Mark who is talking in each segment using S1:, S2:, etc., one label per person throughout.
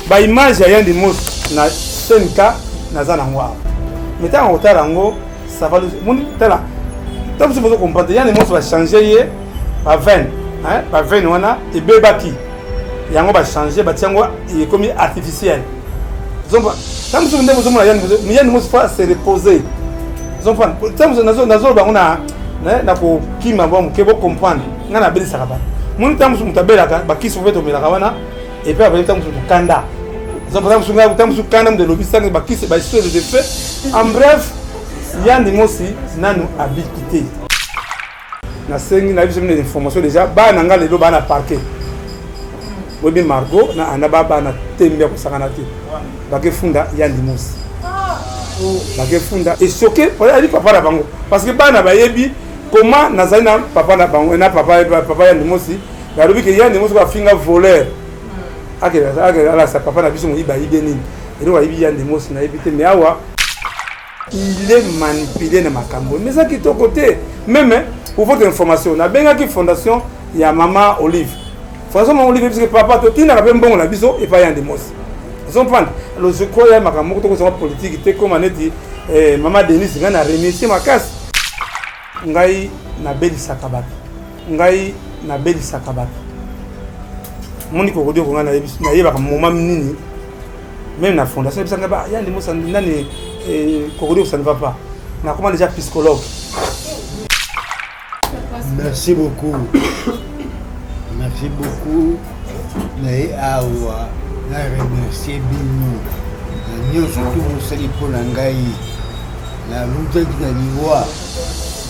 S1: ba image ya Yandi Mos na Senka na Zanangwa. Mais tant au tarango, ça va le mon tala. Tant que vous comprenez, Yandi Mos va changer par 20, hein, par 20 wana et bebaki. Yango va changer, ba tiango est comme artificiel. Tant que vous Yandi Mos va se reposer. Tant que nazo ba ona na ko kima ba mke bo comprendre. Ngana beli sakaba. Mon temps vous mutabela ba kisu veto melaka wana et puis après temps vous kanda. En bref, Yandi Mosi n'a nous habité. Na sengi na biso des informations déjà ba nanga lelo ba na parquet. Bobi Margot na anaba ba na tembia ko sakana te. Ba ke funda Yandi Mosi. Ba ke funda et choqué pour aller papa na bango parce que ba na ba yebi comment nazali na papa na bango na papa Yandi Mosi. Ba lobi ke Yandi Mosi ba finga voleur. Ala sa papa na biso mo iba ibeni et donc Yandi Mosi na éviter mais awa il est manipulé na makambo mais ça qui est au côté même pour votre information na benga ki fondation ya maman Olive fondation maman Olive parce que papa to tina ka mbongo na biso et pas Yandi Mosi ils ont prendre alors je crois ya makambo to ko politique te comme aneti maman Denise ngana remercier makas ngai na beli sakabati ngai na beli sakabati moni ko kodio ngana na yeba ka moment nini même la fondation bisanga ba Yandi Mosi ndani kokodio ça ne va pas na comment déjà psychologue.
S2: Merci beaucoup mais awa na remercier bino nyo surtout sali pona ngai la luta de liwa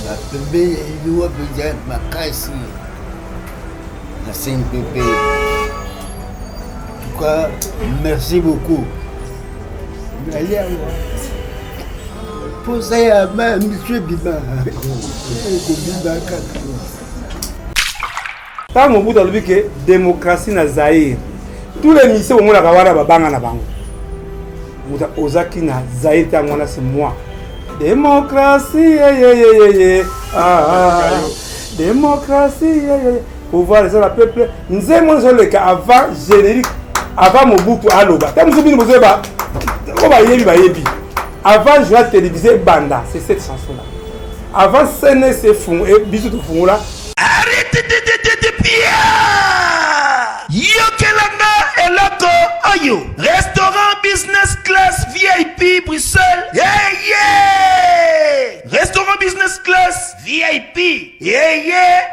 S2: la pembe liwa beja makasi la CNPP. En tout cas, merci beaucoup. Posez à main, monsieur Biba.
S1: Tant au bout de l'objet que démocratie na Zaïre. Tous les ministères au monde la kawara babanga na bango. Muta ozaki na Zaïre tangwana c'est moi. Démocratie démocratie pouvoir laisser le peuple. Nous aimons le cas avant générique, avant Mobutu Aloba. Tant que vous avez pas, avant je vais téléviser Banda, c'est cette chanson-là. Avant CNC Fou et Bisou de Fou là.
S3: Arrêtez de Pierre! Yokelanga Eloko Oyo. Restaurant Business Class VIP Bruxelles. Restaurant Business Class VIP.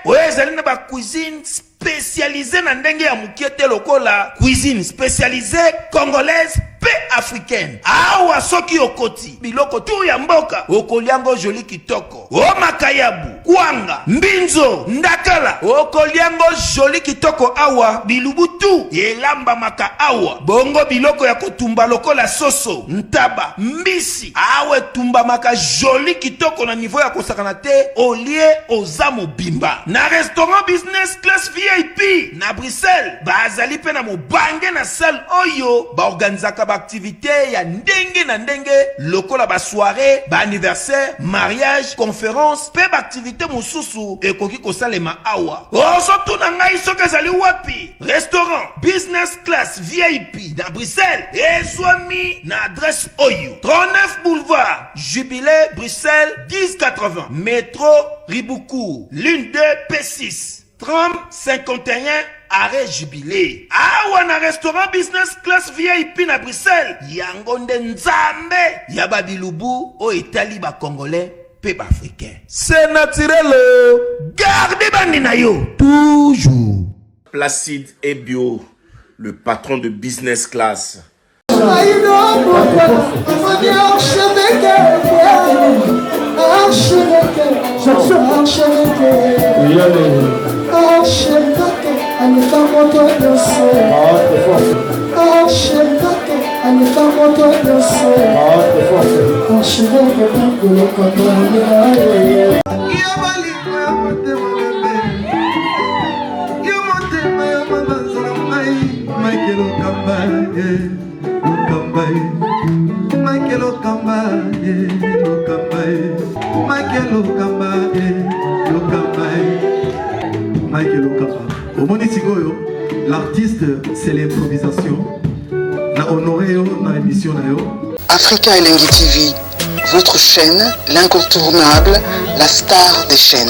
S3: Ouais, zali na ba cuisine spécialisée na ndenge ya mukiete lokola cuisine spécialisée congolaise pe africaine. Awa soki okoti biloko tu ya mboka okoliango joli kitoko. O makayabu, kwanga, mbinzo, ndakala. Okoliango joli kitoko awa bilubutu elamba maka awa. Bongo biloko ya kotumba lokola soso, ntaba, mbisi. Awe tumba maka joli kitoko na niveau ya kosakana te olie ozamo bimba. Na restaurant Business Class VIP na Bruxelles bazali pe na mobange na salle oyo ba organizaka ba activité ya ndenge na ndenge lokola ba soirée, ba anniversaire, mariage, conférence, pe ba activité mosusu ekoki kosalema awa. Osoto na ngai soka zali wapi? Restaurant Business Class VIP na Bruxelles ezwami na adresse oyo 39 boulevard Jubilé Bruxelles 1080 métro Riboucourt l'une 2 P6 30 51 arrêt Jubilé. Awa na restaurant Business Class VIP na Bruxelles yango nde nzambe ya babilubu o etali ba congolais pe ba africain. C'est naturel. Gardez bandi na yo toujours.
S4: Placide et Bio, le patron de Business Class.
S5: L'artiste, c'est l'improvisation. honoré dans l'émission
S6: Africa Elengi TV, votre chaîne, l'incontournable, la star des chaînes.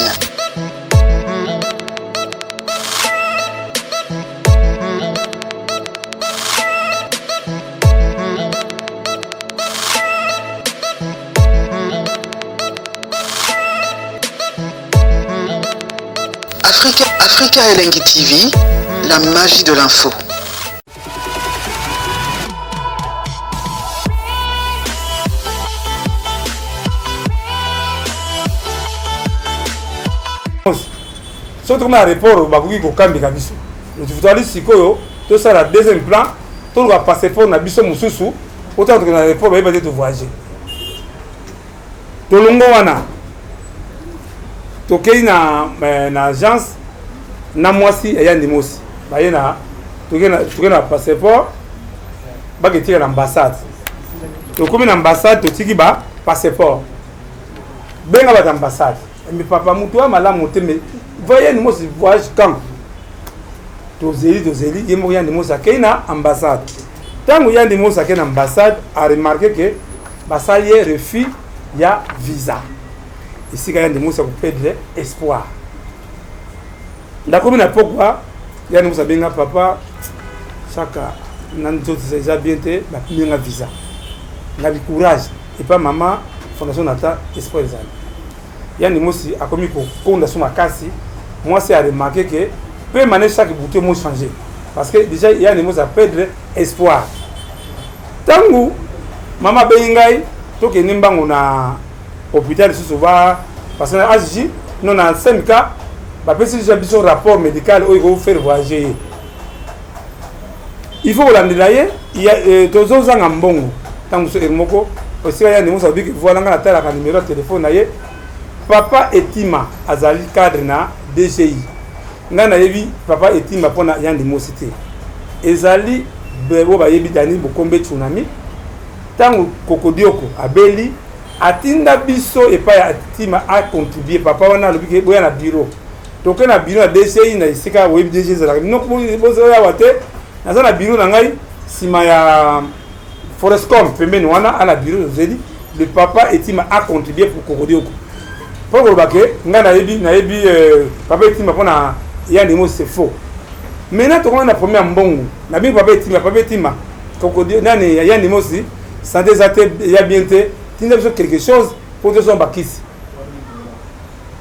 S6: Africa Elengi TV, la magie de l'info.
S1: Surtout na report bakoki kokambika biso tufutali sikoyo tosala deuxième plan toluka passeport na biso mosusu ota toke na report bayeba te tovoyage tolongo wana tokei na agence na mwasi eyandi mosi baye na toke na passeport baketika na ambassade tokomi na ambassade totiki ba passeport benga bata ambassade mais papa mutu wa malamu te mais voyez nous ce voyage quand tozeli yemo yandi mosa kena ambassade tango yandi mosa kena ambassade a remarqué que basali refus ya visa ici quand yandi mosa ko perdre espoir ndakomi na pourquoi yandi mosa benga papa chaka nan tout déjà bien te ba pinga visa na bi courage et pas maman fondation nata espoir ezali yandi mosi akomi ko konda suma kasi moi c'est à remarquer que peut maner chaque bouteille mot changer parce que déjà il y a des mots à perdre espoir tangu mama bengai to ke nimbango na hôpital souvent parce que AJ non na 5 cas ba pesi déjà biso rapport médical o il faire voyager il faut l'andelaye il y a tozo zanga mbongo tangu so moko aussi il y a des mots à dire que voilà nga tala ka numéro de téléphone naye papa etima azali cadre na DGI ngana yebi papa etima pona yandi mosité ezali bebo ba yebi dani bokombe tsunami tangu kokodioko abeli atinda biso et pas etima a contribuer papa wana lobi boya na bureau toke na bureau na DGI na isika webi DGI zala no bozo ya wate na za na bureau na ngai sima ya Forestcom pembeni wana ana bureau zeli le papa etima a contribuer pour kokodioko pour le baquet, na yebi papa etima pona yandi mo c'est faux. Maintenant to on a premier mbongo. Na bi papa etima kokodi nani yandi mo si sans des athées ya bienté, tinda besoin quelque chose pour te son bakisi.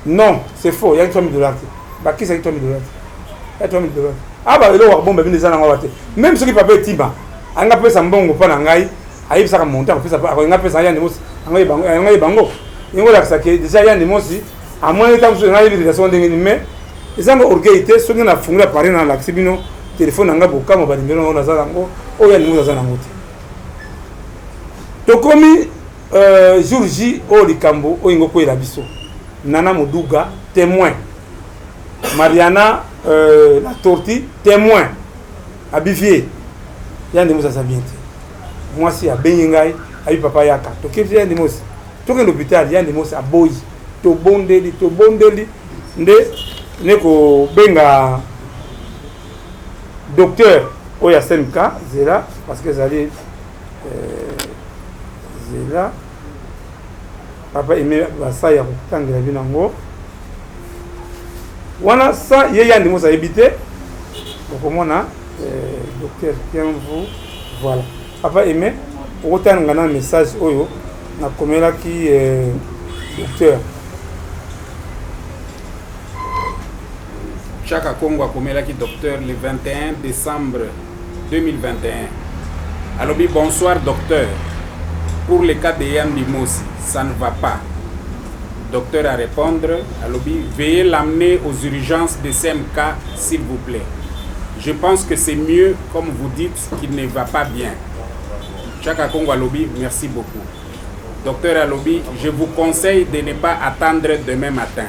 S1: Non, c'est faux, il y a $3 000. Bakisi $3 000. Il y a $3 000. Ah bah le wa bomba bineza na ngawate. Même ceux qui papa etima, anga pesa mbongo pa na ngai, ayibisa ka montant pesa pa anga pesa yandi mo ngai bango. Il y a déjà yandi mosi à moins temps sur la relation de mais ils ont orgueillité ceux qui na fungula parler na l'axibino téléphone nga boka mo ba numéro na zalango o yandi mo zalango to komi jour J o likambo o ingo ko ila biso nana moduga témoin Mariana la tortue témoin abivier yandi mo za bien moi si a benyengai ayi papa yaka to kiti yandi mosi tout que l'hôpital il y a des mots à boy to bondeli nde neko benga docteur oya SMK zela parce que zali zela papa aimé basa ya kutangela binango wana sa ye yandi mots à éviter okomona docteur bien vous voilà papa aimé otanga na message oyo na komela ki docteur
S7: Chaka Kongo a komela ki docteur le 21 décembre 2021. Alors bonsoir docteur. Pour le cas de Yandi Mosi, ça ne va pas. Docteur à répondre, alors veuillez l'amener aux urgences de CMK s'il vous plaît. Je pense que c'est mieux comme vous dites qu'il ne va pas bien. Chaka Kongo Alobi, merci beaucoup. Docteur Alobi, je vous conseille de ne pas attendre demain matin.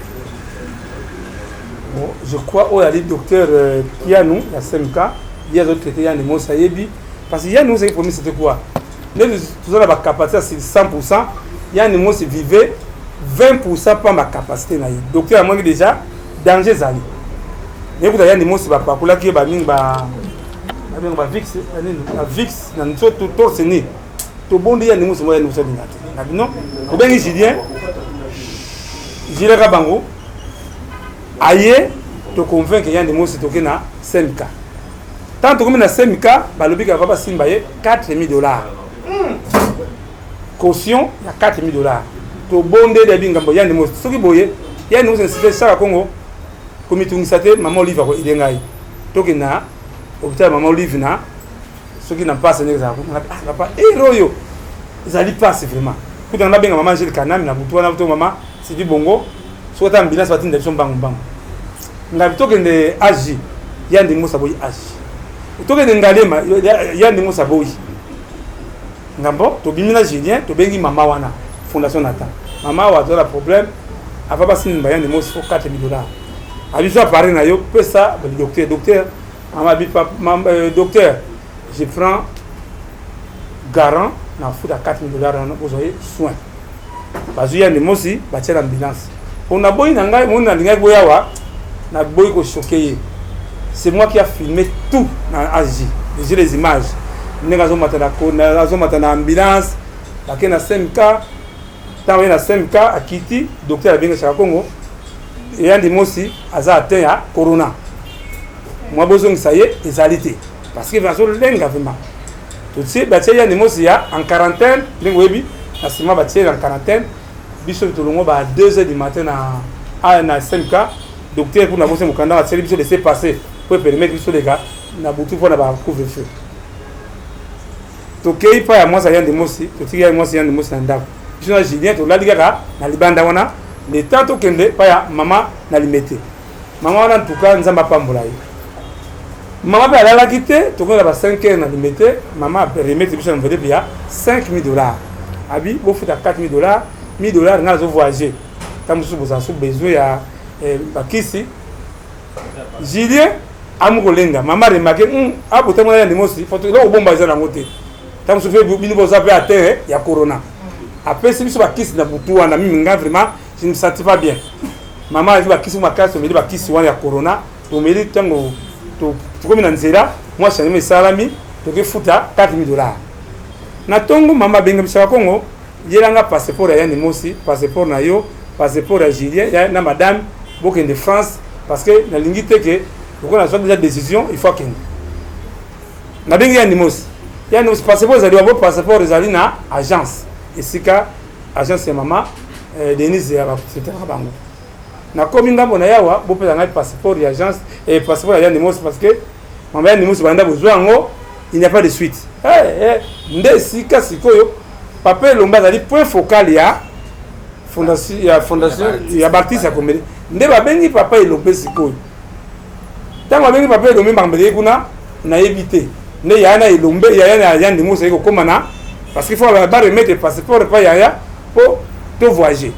S1: Bon, je crois qu'il y a des docteurs qui a nous, la CMK, il y a d'autres traités, il y a des mots saïbi. Parce qu'il y a nous, c'est promis, c'était quoi? Nous avons la capacité, c'est 100%. Il y a des mots qui vivent 20% par ma capacité. Docteur a manqué déjà, danger zali. Il y a des mots qui ne sont pas là, qui avec ma vix la vix na nso to torseni to bondi ya ndimo so ya ndimo so ngate na bino ko bengi Julien Ka bango aye to convaincre ya ndimo so to na 5K tant que na 5K balobi ka papa simba ye $4,000 caution ya $4,000 to bonde de bingambo ya ndimo soki boye ya ndimo so site sala Congo komitungisa te mama Olive ko idengai toki na hôpital mama Olive na soki na passe ne za ko na pas héroyo ezali passe vraiment kuta na benga mama Angel Kanami na butu na butu mama Sidi Bongo so ta ambulance batinda biso mbango ngabi toki nde agi ya ndimo saboyi agi toki nde ngalema ya ndimo saboyi ngambo to bimina Julien to bengi mama wana fondation Nata mama wa tola problème ava basimba ya ndimo so $4,000 abiso appareil na yo pesa le docteur mama bi docteur je prends garant na futa $4,000 na ozoye soin bazuya ni mosi batia l'ambulance on a boy na ngai mon na lingai boya wa na boy ko choquer c'est moi qui a filmé tout na Asie j'ai les images ndenge azomata na ambulance bake na 5K tawe na 5K akiti docteur abenga cha Congo yandi mosi aza atteint ya corona moi besoin ça y est ezalité parce que vaso lenga vraiment tout ça batia yandi mosi ya en quarantaine ndenge webi na sima batia en quarantaine biso tolongo ba 2h du matin na 5K docteur pour na bosse mukanda va biso laisser passer pour permettre biso les gars na butu pour na ba couvre-feu to kei pa ya moi ça yandi mosi to tiga moi ça yandi mosi na ndako biso na Julien to ladigaka na libanda wana le temps to kende pa ya mama na limete mama wana en tout cas nzamba pambola ye mama pe ala kité to ko na ba 5h na limete mama remettre biso na vede ya $5,000 abi bo futa $4,000 $1,000 nga zo voyager tamusu boza su besoin ya bakisi Julien amukolenga mama remarque abota mwana ndimo si foto lo bomba za na ngote tamusu fe bini boza pe atteint ya corona après si biso bakisi na butu wana mimi nga vraiment je ne me sentais pas bien mama azi bakisi makasi meli bakisi wana ya corona to meli tango to komi na nzela moi chanime salami to ke futa $4,000 na tongo mama benga biso Congo yelanga passeport ya ndimo si passeport na yo passeport ya Julien ya na madame boken de France parce que na lingi te que on a déjà décision il faut que na bengi ya ndimo si ya ndimo passeport za liwa bo passeport za lina agence esika agence ya mama Denise ya c'était bango na komi ngambo na yawa bo pesa ngai passeport ya agence et passeport ya ndimo parce que mama ya ndimo banda besoin ngo il n'y a pas de suite nde sika sikoyo papa lomba zali point focal ya fondation ya Baptiste ya Komeli nde babengi papa elombe sikoyo tango babengi papa elombe mbambele kuna na éviter nde ya na elombe ya ndimo seko koma na parce qu'il faut ba remettre passeport pa ya pour te voyager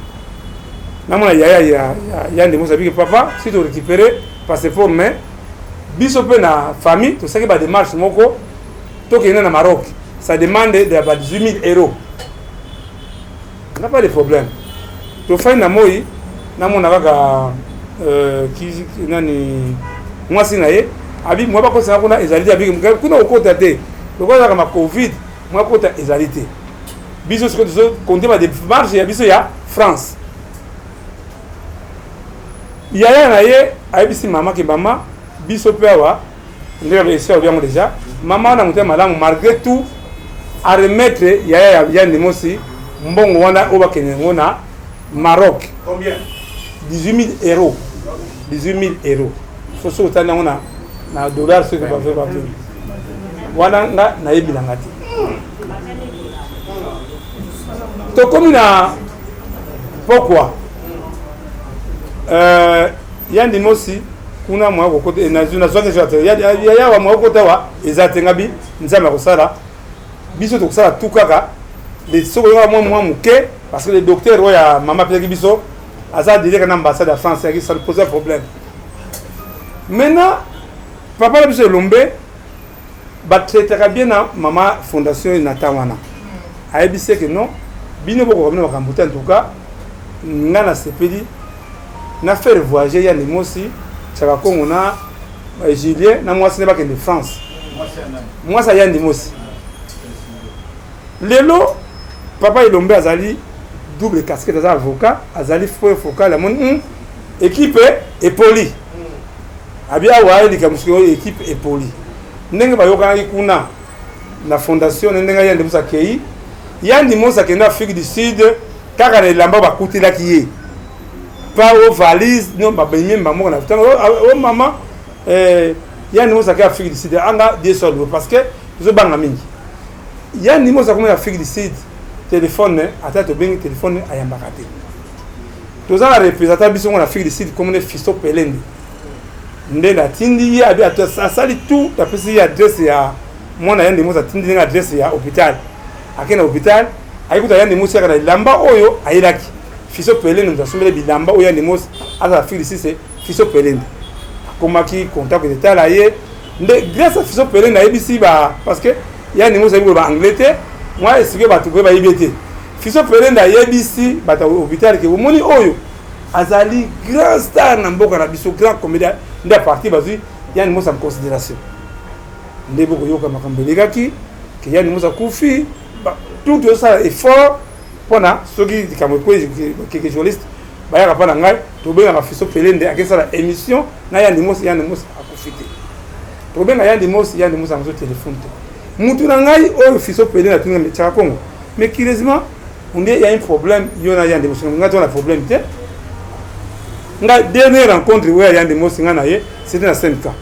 S1: namona ya ndimo sabiki papa si tu récupérer passeport mais biso pe na famille to saki ba démarche moko to kena na Maroc ça demande de ba €18,000 on n'a pas de problème to fai na moi namona kaka ki nani mwasi na ye abi mwa ba ko sana kuna ezali abi kuna okota te lokola kama covid mwa kota ezali te biso ce que nous compter ba démarche ya biso ya France yaya na ye ayebisi mama ke mama biso pe awa ndenge réussi au bien déjà maman na mutema malamu malgré tout à remettre yaya ya ndimo si mbongo wana oba kenengo na Maroc.
S3: Combien?
S1: €18,000. €18,000. So so tana wana na dollar ce que va faire pas. Wana na yebila ngati. To comme na pourquoi ya ndimo si kuna mwa ko kote na zuna zote zote ya wa mwa ko tawa ezatenga bi nzama ko sala biso to sala tout kaka les soko mwa muke parce que le docteur ya mama peki biso aza direct na ambassade de France qui ça pose un problème maintenant papa biso lombe ba traiter bien na mama fondation Nata wana ayebise que non bino boko bino bakambuta en tout cas ngana sepeli na faire voyager ya ndimo si chaka Congo na Julien na mwasi ne bakende France Moi ça Yann Dimosi. Lelo papa Elombe azali double casquette as avocat, azali frère focal la mon équipe est poli. Abia wa likamusko équipe est poli. Ndenge ba yoka kuna la fondation ndenge Yann Dimosi akei. Yann Dimosi akenda Afrique du Sud kaka na lamba ba kutila kiye. Pas aux valises, non ba benye maman na tanga oh maman Yann Dimosi akei Afrique du Sud anga des sols parce que zo banga mingi. Yann Dimosi akoma Afrique du Sud téléphone ata to bengi téléphone ayambaka te. Toza la représentant biso en Afrique du Sud comme ne Fisto Pelende. Ndenda tindi ya bia to sali tout ta pesi adresse ya mwana Yann Dimosi tindi nga adresse ya hôpital. Akena hôpital ayikuta Yann Dimosi kana lamba oyo ayiraki. Fisto Pelende nous asomele bilamba oyo Yann Dimosi ata Afrique du Sud c'est Fisto Pelende. Komaki contact d'état là yé. Grâce à Fisto Pelende ayebisi ba parce que Yann Dimosi ayibo ba Angleterre. Moi esike ba tukwe ba yibete. Fisto Pelende ayebisi ba ta hôpital ke omoni oyo azali grand star na mboka na biso grand comédien nda parti bazui Yann Dimosi en considération. Ndebo ko yoka makambeleka ki que Yann Dimosi akufi tout ça effort pona soki dikamwe que journaliste ba ya pa na ngai to benga Fisto Pelende akesa la émission na Yann Dimosi akufite. To benga Yann Dimosi anzo téléphone. Mutu na ngai oyo Fisto Pelende atunga mecha Congo. Mais curieusement, on dit il y a un problème, il y a Yann Dimosi, on a un problème té. La dernière rencontre où Yann Dimosi ngana ye, c'était dans 5 cas.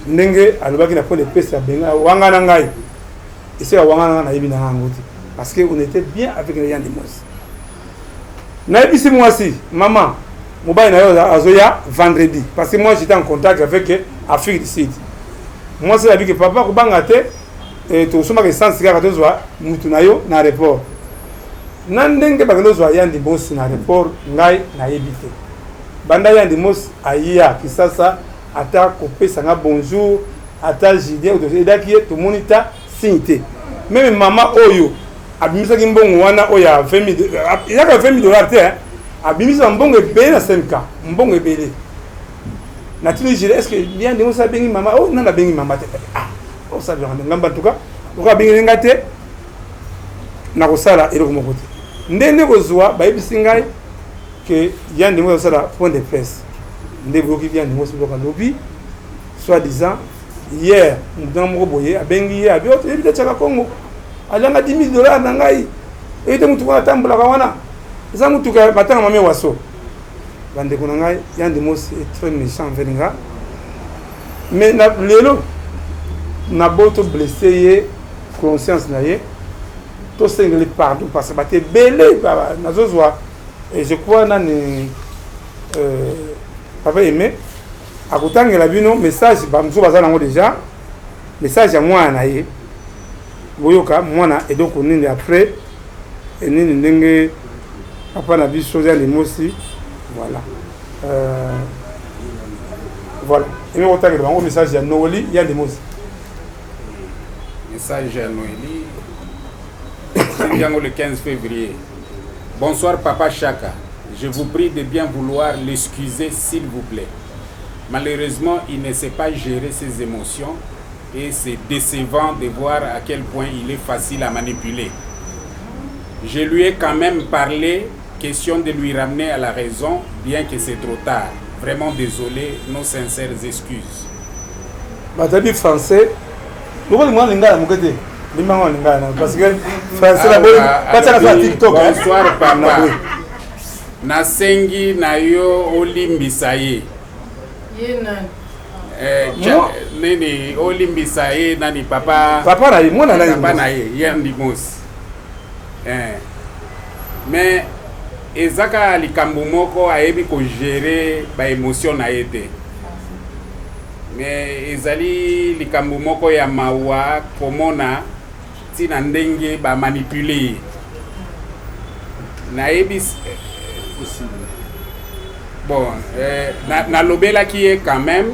S1: Ndenge alobaki na pole pesa benga wanga na ngai. Et c'est wanga na yebi na ngoti parce que on était bien avec Yann Dimosi. Na yebi moi aussi, maman, mobile na yo azoya vendredi parce que moi j'étais en contact avec Afrique du Sud. Moi c'est la vie que papa ko banga te et to soma ke sans cigare to zwa mutu na yo na aéroport. Nandenge bagalo zwa Yann Dimosi na aéroport ngai na yebite. Banda Yann Dimosi aya kisasa ata kopesa nga bonjour ata jide ou de daki to monita sinte. Même maman oyo abimisa ki mbongo wana oya 20 $. Il y a $20 te hein. Abimisa mbongo ebele na 5K. Mbongo ebele. Na tini jide est-ce que Yann Dimosi bengi maman oh non na bengi maman te. Ah on ça bien ngamba en tout cas. Oka bengi ngate na kosala eloko moko te. Ndenge kozwa ba yebisi ngai que Yann Dimosi sala point de presse. Ndenge ki Yann Dimosi boka lobby soi-disant hier dans mon boye abengi ye abio ebita chaka Congo. Alanga $10 000 na ngai. Ete mutu kwa tambula kawana. Za mutu ka batanga mame waso. Bande ko ngai Yann Dimosi est très méchant venga. Mais na lelo na boto blessé ye conscience na ye. To sengle pardon parce que baté belé na zozwa et je crois na ni papa aimé akutangela bino message ba mzo bazana ngo déjà message ya mwana ye boyoka mwana et donc nini après et nini ndenge papa na biso ya Dimosi voilà voilà et on t'a un message ya Noeli ya Dimosi
S7: message à Noélie le 15 février. Bonsoir Papa Chaka. Je vous prie de bien vouloir l'excuser s'il vous plaît. Malheureusement, il ne sait pas gérer ses émotions et c'est décevant de voir à quel point il est facile à manipuler. Je lui ai quand même parlé, question de lui ramener à la raison, bien que c'est trop tard. Vraiment désolé, nos sincères excuses.
S1: Madame français, parce que français la TikTok.
S7: Bonsoir papa. Nasengi na yo olimbisa ye. Nini olimbisa ye nani papa.
S1: Papa na ye mwana na ye.
S7: Papa na ye Yann Dimosi. Mais ezaka likambo moko ayebi ko gérer ba émotion na ye te. Mais ezali likambo moko ya mawa komona tina ndenge ba manipuler na ebis bon na lobela qui est quand même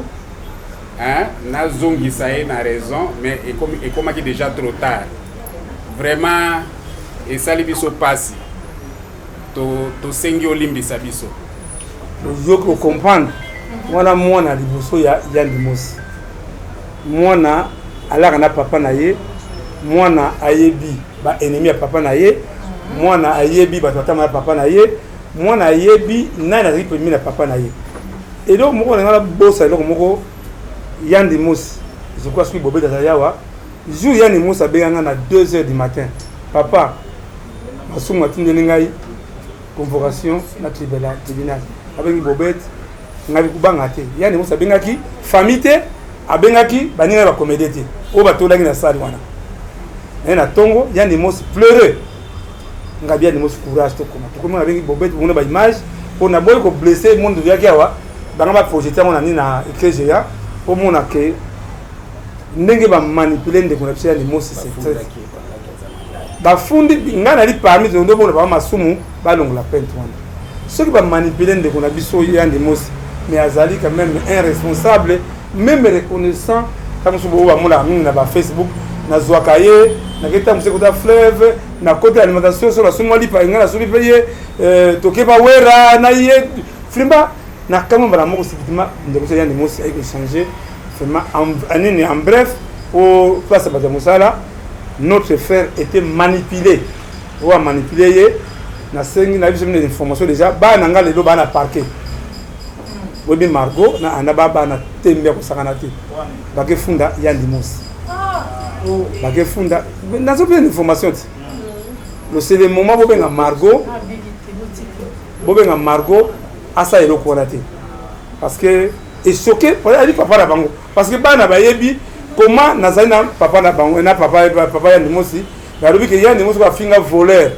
S7: hein na zongisa ye na raison mais et comme qui déjà trop tard vraiment et sali biso pasi to sengi olimbisa biso
S1: je comprendre wana mwana liboso ya Yann Dimosi mwana alaka na papa na ye mwana ayebi ba ennemi ya papa na ye mwana ayebi ba tata ya papa na ye mwana ayebi nani azali premier na papa na ye et donc moko na bossa eloko moko Yandi Mouss je crois que Bobé Dazayawa jour Yandi Mouss abenganga na 2h du matin papa masumu atindeli ngai convocation na tribunal abengi Bobet ngabi kubanga te Yandi Mouss abengaki famille te abengaki baninga ba comédie te o batolaki na salle wana na tongo Yandi Mouss pleurer ngabi Yandi Mouss courage to koma abengi Bobet bona ba image pour na boy ko blesser monde yaki awa banga ba projeter mona ni na éclairage au mona ke ndenge ba manipuler ndeko na psia Yandi Mouss c'est ba fundi ngana li parmi ndo bona ba masumu ba longola pente wana ceux qui va manipuler ndeko na biso Yandi Mouss mais azali quand même un responsable même reconnaissant comme so bo ba mona na ba Facebook na zwakaye na keta museko da fleuve na côté alimentation sur la sumo li pa ngana so li paye toke ba wera na ye flimba na kama bara moko sikitima ndeko Yandi Mouss a changer vraiment en bref au place à Musala notre frère était manipulé ou a manipulé na sengi na biso des informations déjà ba nanga lelo ba na parquet Bobi Margot na anaba ba na tembe ko sakana te ba ke funda Yandi Mouss ba ke funda na so bien information c'est le moment Bobi na Margot asa elo ko na te parce que et choqué pour aller papa na bango parce que ba na ba yebi comment nazali na papa na bango na papa Yandi Mouss ba lobi ke Yandi Mouss ba finga voleur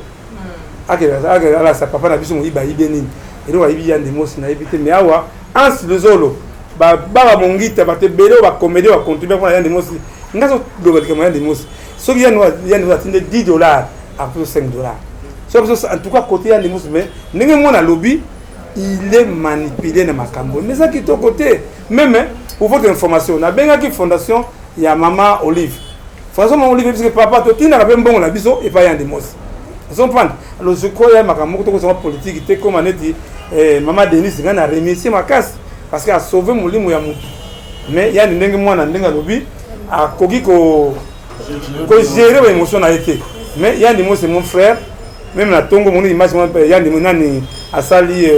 S1: ala sa papa na biso mo iba ibeni et donc ibi Yandi Mouss na ibite mais awa ans le zolo ba mongita ba te belo ba comédie ba contribuer pour Yandi Mouss ngaso do ke Yandi Mouss so Yandi Mouss atinde $10 à plus $5 so en tout cas côté Yandi Mouss mais ndenge mona lobby il est manipulé na makambo mais ça qui est au côté même pour votre information na benga ki fondation ya mama Olive fondation mama Olive parce que papa to tina ka mbongo na biso et pas Yandi Mouss vous comprenez alors je crois ya makambo to ko politique était comme aneti mama Denise ngana remercier ma casse parce que a sauvé molimo ya mutu mais ya ndenge mwana ndenga lobi a koki ko gérer ba émotion na été mais Yandi Mouss c'est mon frère même na tongo mon image Yandi Mouss nani asali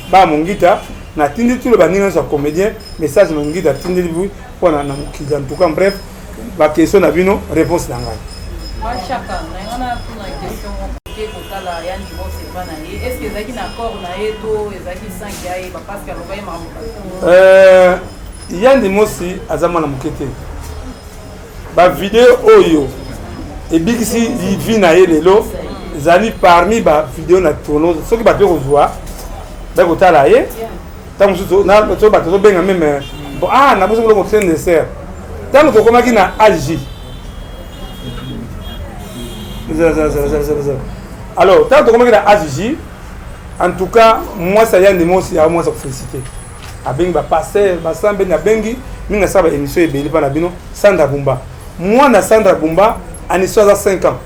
S1: ba mongita na tindi tout le baninga so comédien message mongita tindi bu pona na mukija en tout cas bref ba question na bino réponse na ngai
S5: chaka na ngana tuna question ke kotala Yandi Mouss bana ye est-ce que zaki na accord na eto ezaki 5 ya e parce que aloba ma
S1: Yandi Mouss azama na mukete ba vidéo oyo et bigisi vi na ye lelo zali parmi ba vidéo na tourno soki ba pe kozwa ba kotala ye tango na so ba to benga même bon na bozo ko train de serre tango to komaki na AJ alors tango to komaki na AJ en tout cas moi ça Yandi Mouss ya moi ça féliciter abengi ba passer ba sambe na bengi minga saba émission ebeli pa na bino Sandra Bumba moi na Sandra Bumba ani 65 ans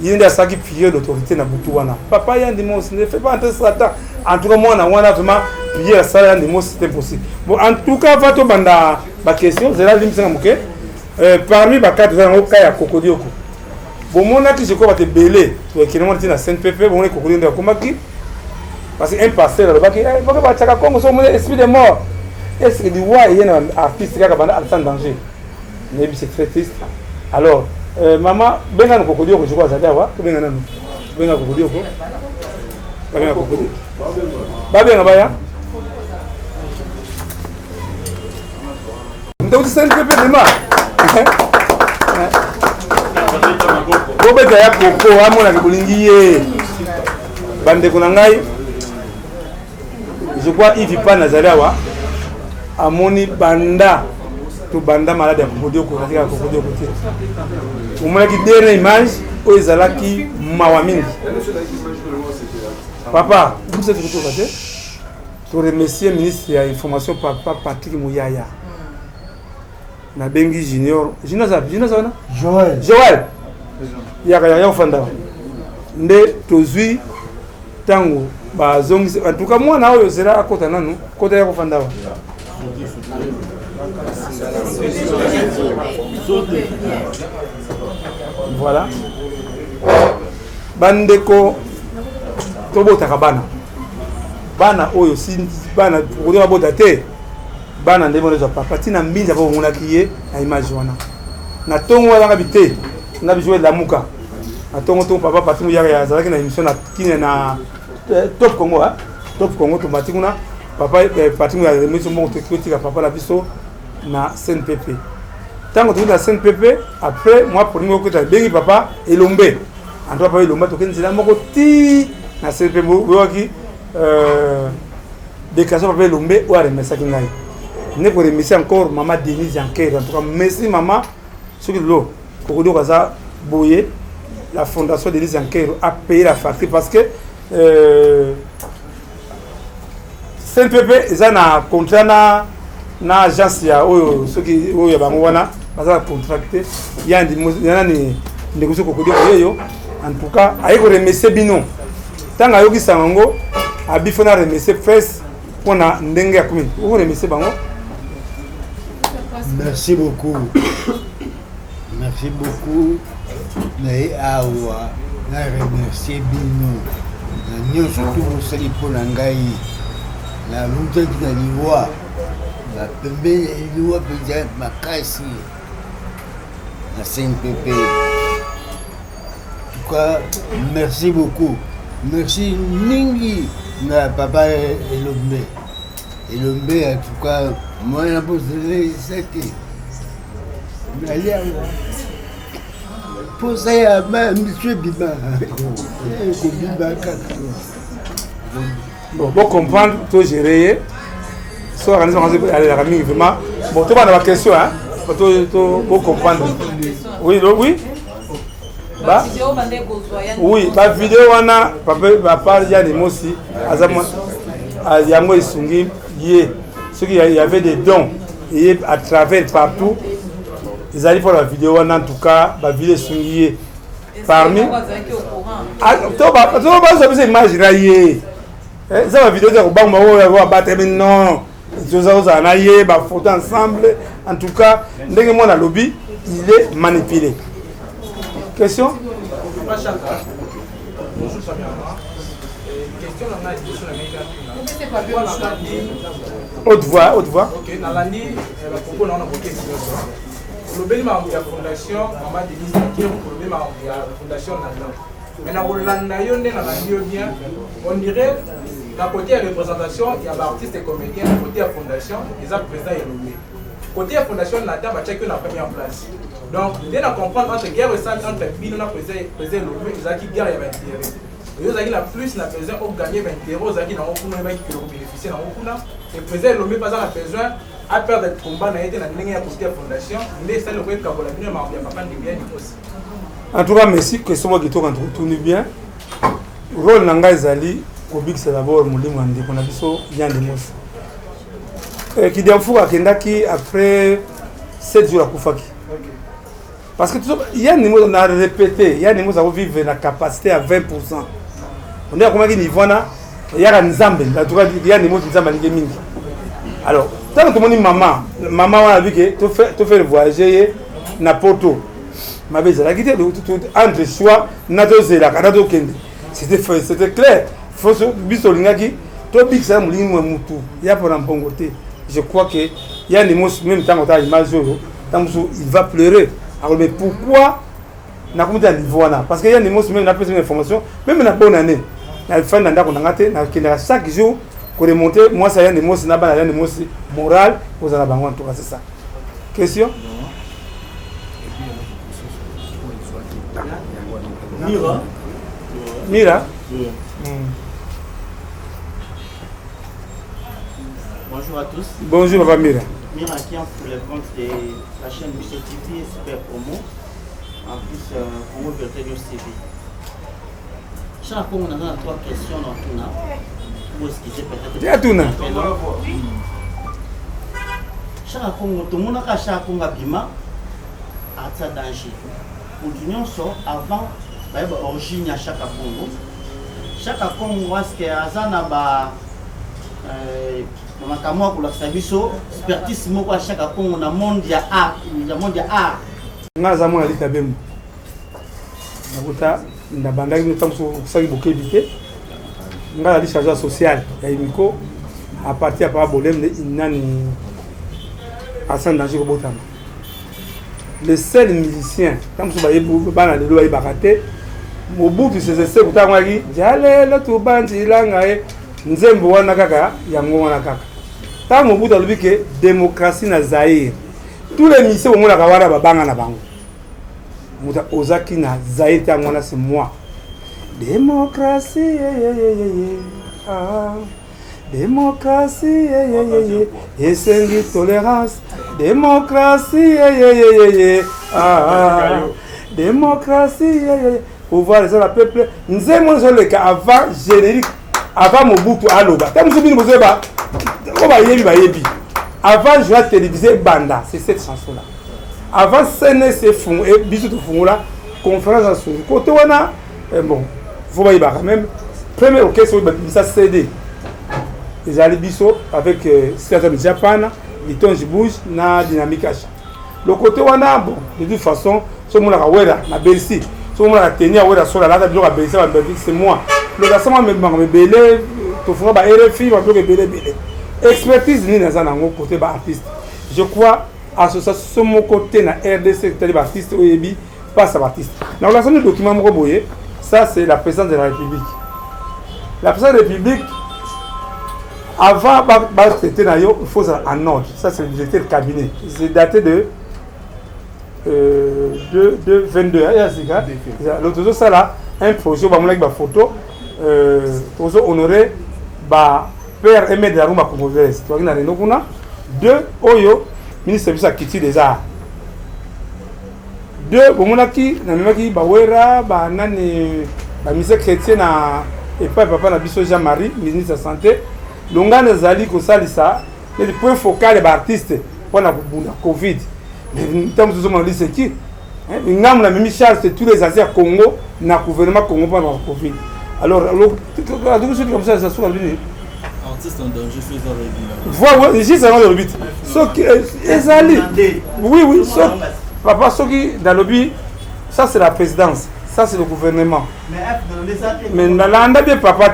S1: il y a ça qui pire d'autorité na Boutouana papa Yandi Mouss ne fait pas entrer Satan en tout cas moi na wana vraiment prier ça Yandi Mouss c'était possible bon en tout cas va to banda ba question c'est là limsinga moké parmi ba quatre ans au cas ya Kokodioko bon mon aki je crois te belé to ekina na CNPP bon les Kokodioko de komaki parce que un pasteur le baki il faut que ba tchaka Congo so mon esprit de mort est-ce que du roi il y a un artiste qui a banda en danger mais c'est très triste alors maman benga na Kokodioko je crois ça dawa benga nanu benga Kokodioko benga Kokodioko benga baya donc c'est un peu de mal Bobeta ya koko amona ke bolingi ye bande ko ngai je crois il vit pas Nazarawa amoni banda to banda malade ya Kokodioko katika Kokodioko te umona ki dernière image o ezalaki mawa mingi papa vous êtes retour là to remercier ministre ya information papa Patrick Mouyaya na bengi junior wana Joël ya fanda nde tozui tango ba zongi en tout cas moi na oyo zera akota nanu kota ya ko fanda wa Voilà. Bandeko tobotaka bana. Bana oyo si bana kodwa bota te. Bana ndemo lezo papa tina mbinza ko ngona kiye na image wana. Na tongo wana bité. Na bijouer la muka. Na tongo to papa patimu ya zalaki na émission na kine na Top Congo hein. Top Congo to matikuna papa patimu ya émission mo to kritika papa la biso na CNPP. Tango tu na CNPP après moi pour nous que bengi papa elombe. Ando papa elombe to kenzila moko ti na CNPP boki déclaration papa elombe ou remercier ngai. Ne pour remercier encore maman Denise Janker. En tout cas merci maman ce que l'eau kokodo kaza boye la fondation Denise Janker a payé la facture parce que CNPP ils ont contrat na agence ya oyo soki oyo bango wana baza contracté yandi ni négocier kokodo yo en tout cas ayiko remercier bino tanga yoki sango abifona remercier first pona ndenge ya kumi o remercier bango.
S2: Merci beaucoup. Merci beaucoup. Mais awa na remercier bino. Na nyo surtout vous sali pour ngai. La lungta na liwa. La pembe liwa peut-être makasi. La CNPP. En tout cas, merci beaucoup. Merci mingi na papa Elombe. Elombe en tout cas moi la posé c'était pour ça ya monsieur Biba
S1: bon comprendre tout gérer so organiser aller la famille vraiment bon tu vas dans la question hein pour comprendre oui bah oui ba vidéo wana papa ya ni mosi azama yango isungi yé ceux qui y avait des dons et à travers partout ils allaient pour la vidéo en tout cas la vidéo isungi parmi to ba image là yé ça la vidéo de Obama on va battre non ils na yé ba photo ensemble en tout cas ndenge moi na lobby il est manipulé. Question?
S8: Bonjour Samia. Question na
S1: haute voix.
S8: OK, nalandi la propos na boké le bénima ya fondation Maman Denise Janker pour le bénima ya fondation Nana. Mais na Rolanda yonde na landi bien on dirait d'un côté la représentation il y a artistes et comédiens côté la fondation les président Elombe. Côté la fondation Nata va checker la première place. Donc, dès qu'on comprend entre guerre et ça, entre Bino et président Elombe, ils ont qui guerre et intérêt. Ils ont la plus la président ont gagné 20 euros, ils ont qui n'ont aucun bénéficié dans aucun. Et président Elombe pas besoin à perdre de combat n'a été dans la côté la fondation, mais ça le fait qu'à la vie m'a bien bien aussi.
S1: En tout cas, merci que ce soit qui tourne bien. Rôle nanga ezali kobik c'est d'abord molimo ande qu'on a biso bien de mos. Qui défou akendaki après 7 jours à Koufaki. Parce que il y a des mots on a répété, il y a des mots ça vivre la capacité à 20%. On est à combien de niveau là? Il y a un Nzambe, en tout cas il y a des mots qui Nzambe mingi. Alors, tant que tout le monde dit maman a vu que tu fais voyager na Porto. Ma belle, la guitare entre choix nato la kanato kende. C'était clair. Faut biso lingaki, to big ça mulingo mutu. Il y a pour un bon côté. Je crois que il y a des mots même tant qu'on a image il va pleurer. Alors mais pourquoi na kumta niveau là? Parce qu'il y a des mots même na plus d'informations, même na bonne année. Na fin d'année qu'on a raté, na chaque jour pour remonter, moi ça y a des mots na ba des mots moral pour ça en tout cas c'est ça. Question? Mira.
S9: Bonjour à tous.
S1: Bonjour Papa Mira.
S9: Mira qui est pour le compte de la chaîne BCTV Super Promo. En plus, Congo Vérité News TV. Chaque fois, on a 3 questions dans tout là. Pour esquiver peut-être.
S1: Il y a tout là.
S9: Chaque fois, tout le monde a chaque fois bima à ça danger. Pour l'union so avant, origine à chaque Congo. Chaque Congo, est-ce que Azana ba makamwa kula sabiso expertise moko à chaque Congo na monde ya art,
S1: Ngaza mona lita bembo. Nakuta na bandaki no tamso saki bokebite. Ngaza li chargeur social ya imiko à partir par bolem de inani Hassan Danger Robotama. Le seul musicien tamso ba yebu bana lelo ba ibakate mobutu sese kutangwa ki jalelo to banzi langa e nzembo wana kaka yango wana kaka. Ta mobutu alobi ke démocratie na Zaïre. Tous les musiciens au monde kawara babanga na bango. Muta ozaki na Zaïre tangwana c'est moi. Démocratie démocratie et tolérance. Démocratie démocratie pouvoir les la peuple. Nous aimons le cas avant générique avant Mobutu aloba. Comme vous dites ba yebi. Avant je vais téléviser Banda, c'est cette chanson là. Avant CNS fond et bisou de fond là conférence sur côté wana bon faut pas y barrer même premier orchestre ça CD. Les alibiso avec certains Japan, les tonges bouge na dynamique achat. Le côté wana bon de toute façon ce monde la wera na Belsi, ce monde la tenir wera sur la là de Belsi c'est moi. Le garçon me belé to fera ba RFI va bloquer belé. Expertise ni dans un côté ba artiste. Je crois association mon côté na RDC télé artiste oyebi pas ça artiste. La relation de document mo boye, ça c'est la présidence de la République. La présidence de la République avant c'était na yo il faut ça en ordre. Ça c'est le directeur de cabinet. C'est daté de 22 l'autre jour ça là un projet ba mon ba photo pour honorer ba Père Aimé de la Rumba congolaise. Tu vois, il y a deux Oyo, ministre de la Culture des Arts. Deux, Bomonaki, Namaki, Bawera, Banane, la ministre chrétienne et papa Nabiso Jean-Marie, ministre de la Santé. Longane Zali, Kosalisa, le point focal des artistes pour la Covid. Mais nous avons dit c'est qui? Nous avons la même charge de tous les Asiens Congo, dans le gouvernement Congo pendant la Covid. Alors, comme ça, ça se trouve.
S10: Artiste en danger, je suis
S1: voilà, ici c'est dans le but. Oui, papa, ce qui dans le but, ça c'est la présidence, ça c'est le gouvernement. Mais dans l'anda bien papa,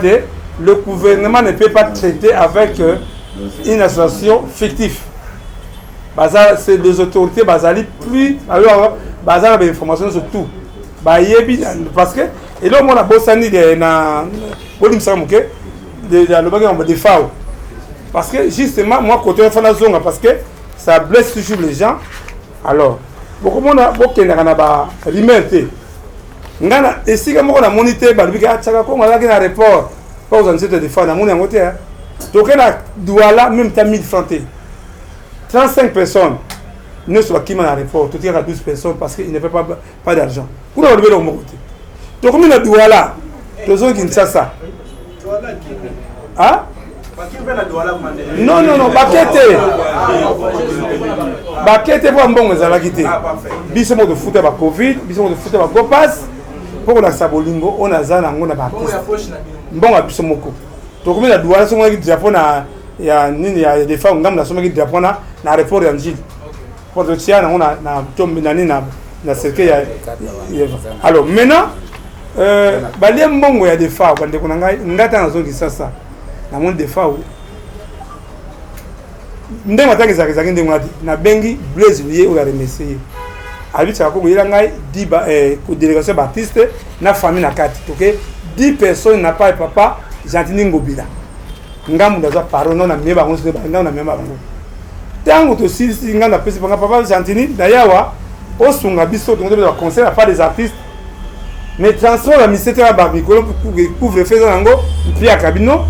S1: le gouvernement ne peut pas traiter avec une association fictive. C'est des autorités basales plus alors basales des informations sur tout. Parce que et là on a bossani na bolim samuke de FAO. Parce que justement, moi, côté de la zone, parce que ça blesse toujours les gens. Alors, beaucoup de monde a beaucoup de liberté. Et si on a monité, on a un report. Pas aux anciens de FAO, on a monté. Donc, on a douala même 1000 francs. 35 personnes ne sont pas dans le report. Tout à 12 personnes parce qu'il n'y avait pas d'argent. Pour le lever, on a côté. Donc, on a douala. Les gens qui ne savent ça. Ah? Non, Bakete pour un bon ezalakité. Biso mo de foot ba Covid, biso mo de foot ba Copas. Pour la Sabolingo, on a zana ngona ba artiste. Mbonga biso moko. To komi la douala so ngi Japon na ya nini ya des femmes ngam na so ngi Japon na report ya njili. Pour le tien on a na tombe na nini na cercle ya. Alors maintenant balie mbongo ya des femmes bande ko ngai ngata na zongi sasa. Na monde des fois ndenge mataki zaki ndenge ngati na bengi Blaise lié ou la remercier habita ko yela ngai diba ko délégation baptiste na famille na kati OK 10 personnes n'a pas papa Gentini Ngobila ngamu ndaza parole na meba ngonse ba na meba bango tango to sisi ngana pesi papa Gentini dayawa osunga biso to ngombe conseil à pas des artistes mais transport la misete ya babikolo pour couvre faisant nango puis à cabino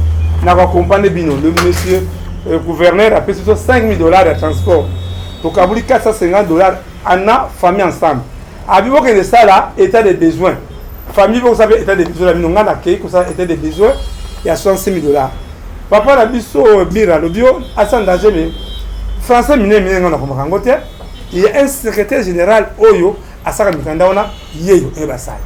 S1: n'a pas accompagné bino le monsieur gouverneur a payé $5,000 de transport donc à 450 $ en a famille ensemble à bibo que ça là état de besoin famille vous savez état de besoin bino ngana ke ko ça état de besoin il y a $65,000 papa la biso bira le bio à sans danger mais français miné ngana ko makango te il y a un secrétaire général oyo à saka mikanda ona yeyo e basai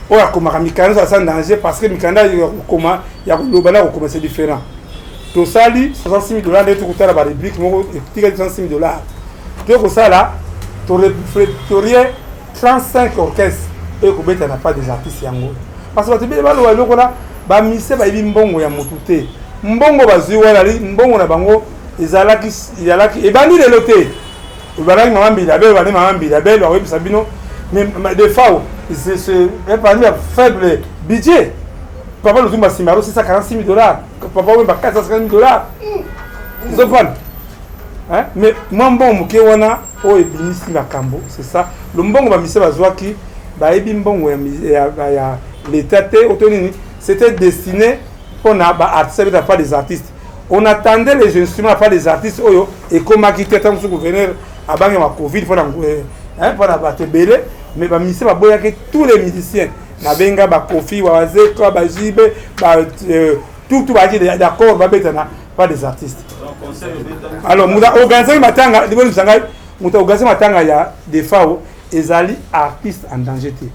S1: oya komaka mikanda ça sans danger parce que mikanda comment ya lobana ko commencer différent tosali 66 000 $, nde tokutala barubrique moko etikali 66 000 $. Toye kosala torépertorie 35 orchestres oyo ekobetana pas des artistes yango parce que bato ebele baloba eloko na bamise bayebi mbongo ya motu te mbongo bazwi wana mbongo na bango ezalaki ebandi lelo te ebandaki mama Mbidabel ebandi mama Mbidabel bakoyebisa bino mais des fois c'est parmi ya faible budget papa lozumba simaro 646 000 $, papa wemba 450 000 $. Zopana mais moi mbongo moke wana oyo ebimisi makambo c'est ça le mbongo bamise bazwaki bayebi mbongo ya l'état te otonini c'était destiné pour na ba artistes pas des artistes. On attendait les instruments pas des artistes oyo et comme qui était tant que gouverneur abangi ma covid pour pour na batebele mais ba mise ba boya que tous les musiciens na benga ba Kofi wa Zeko ba Jibe ba tout ba dit d'accord ba betana pas des artistes. Alors muda organiser matanga liboni sangai muta organiser matanga ya des FAO ezali artistes en danger te.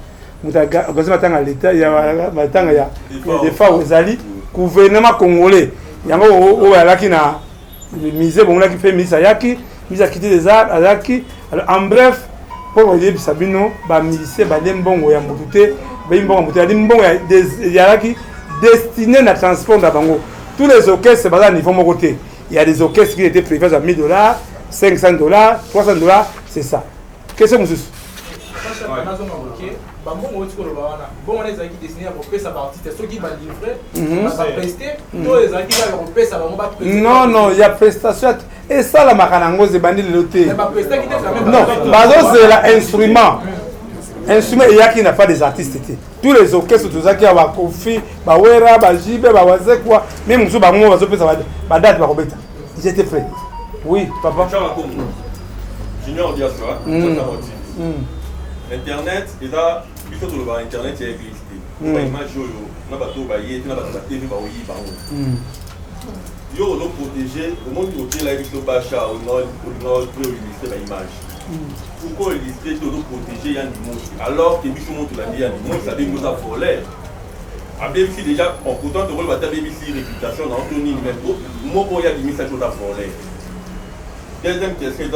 S1: Muta organiser matanga l'état ya matanga ya des FAO ezali gouvernement congolais yango o alaki na mise bon là qui fait mise ayaki mise à quitter des arts ayaki. Alors en bref pour dire Sabino ba musicien ba mbongo ya mutute ba mbongo mutute mbongo ya yaki destiné na transport na bango. Tous les orchestres c'est à niveau mon côté. Il y a des orchestres qui étaient prévus à 1 000 $, 500 $, 300 $, c'est ça. Qu'est-ce que vous dites? Non, non, il y a prestation. Et ça, la macanango, c'est bandit de l'autre. Non, c'est l'instrument. Instrument, il y a qui n'a pas des artistes. Tous les orchestres, tout ça qui a Kofi, Bawera, Bajibe, Bawazekwa, même si Bamou va se faire sa date, j'étais prêt. Oui, papa.
S11: Junior Diaspora, Internet, et là, il faut que Internet ait existé. On a image, on a bateau, on a TV, on a protégé, au monde où là, il faut Bacha, au nord, pour illustrer l'image. Pourquoi illustrer, on doit protéger Yann Dimos alors que Bichou monte la vie Yann Dimos, ça veut nous a volé. À BBC déjà, en pourtant, de rôle, BBC réputation, dans Anthony, même moi, pour y a des messages à volé. Deuxième question,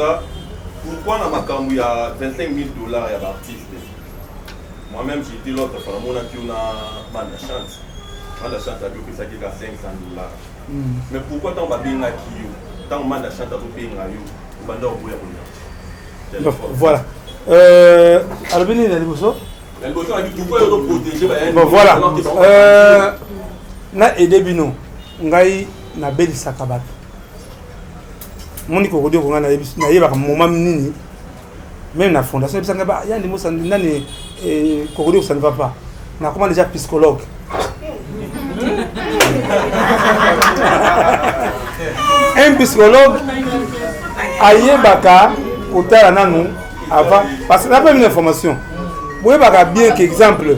S11: pourquoi dans ma camou il y a 25 000 $ à l'artiste? Moi-même, j'ai été l'autre fois, mon qui on a Manda Chante. Manda Chante a dit que ça qui est à 500 $. Mais pourquoi tant va bien à qui tant Manda Chante a bien à you, ou Banda au bout
S1: voilà. Alors, venez, les bossos.
S11: Les bossos, pourquoi ils doivent protéger?
S1: Voilà. Na edebino, ngai na beli sakabat. Moni ko dire ko ngana na yeba ka moment nini même na fondation bisanga ba ya ndimo sa nani ko dire ça ne va pas na comment déjà psychologue un psychologue ayebaka kotala nanu avant parce que la première information boyebaka bien que exemple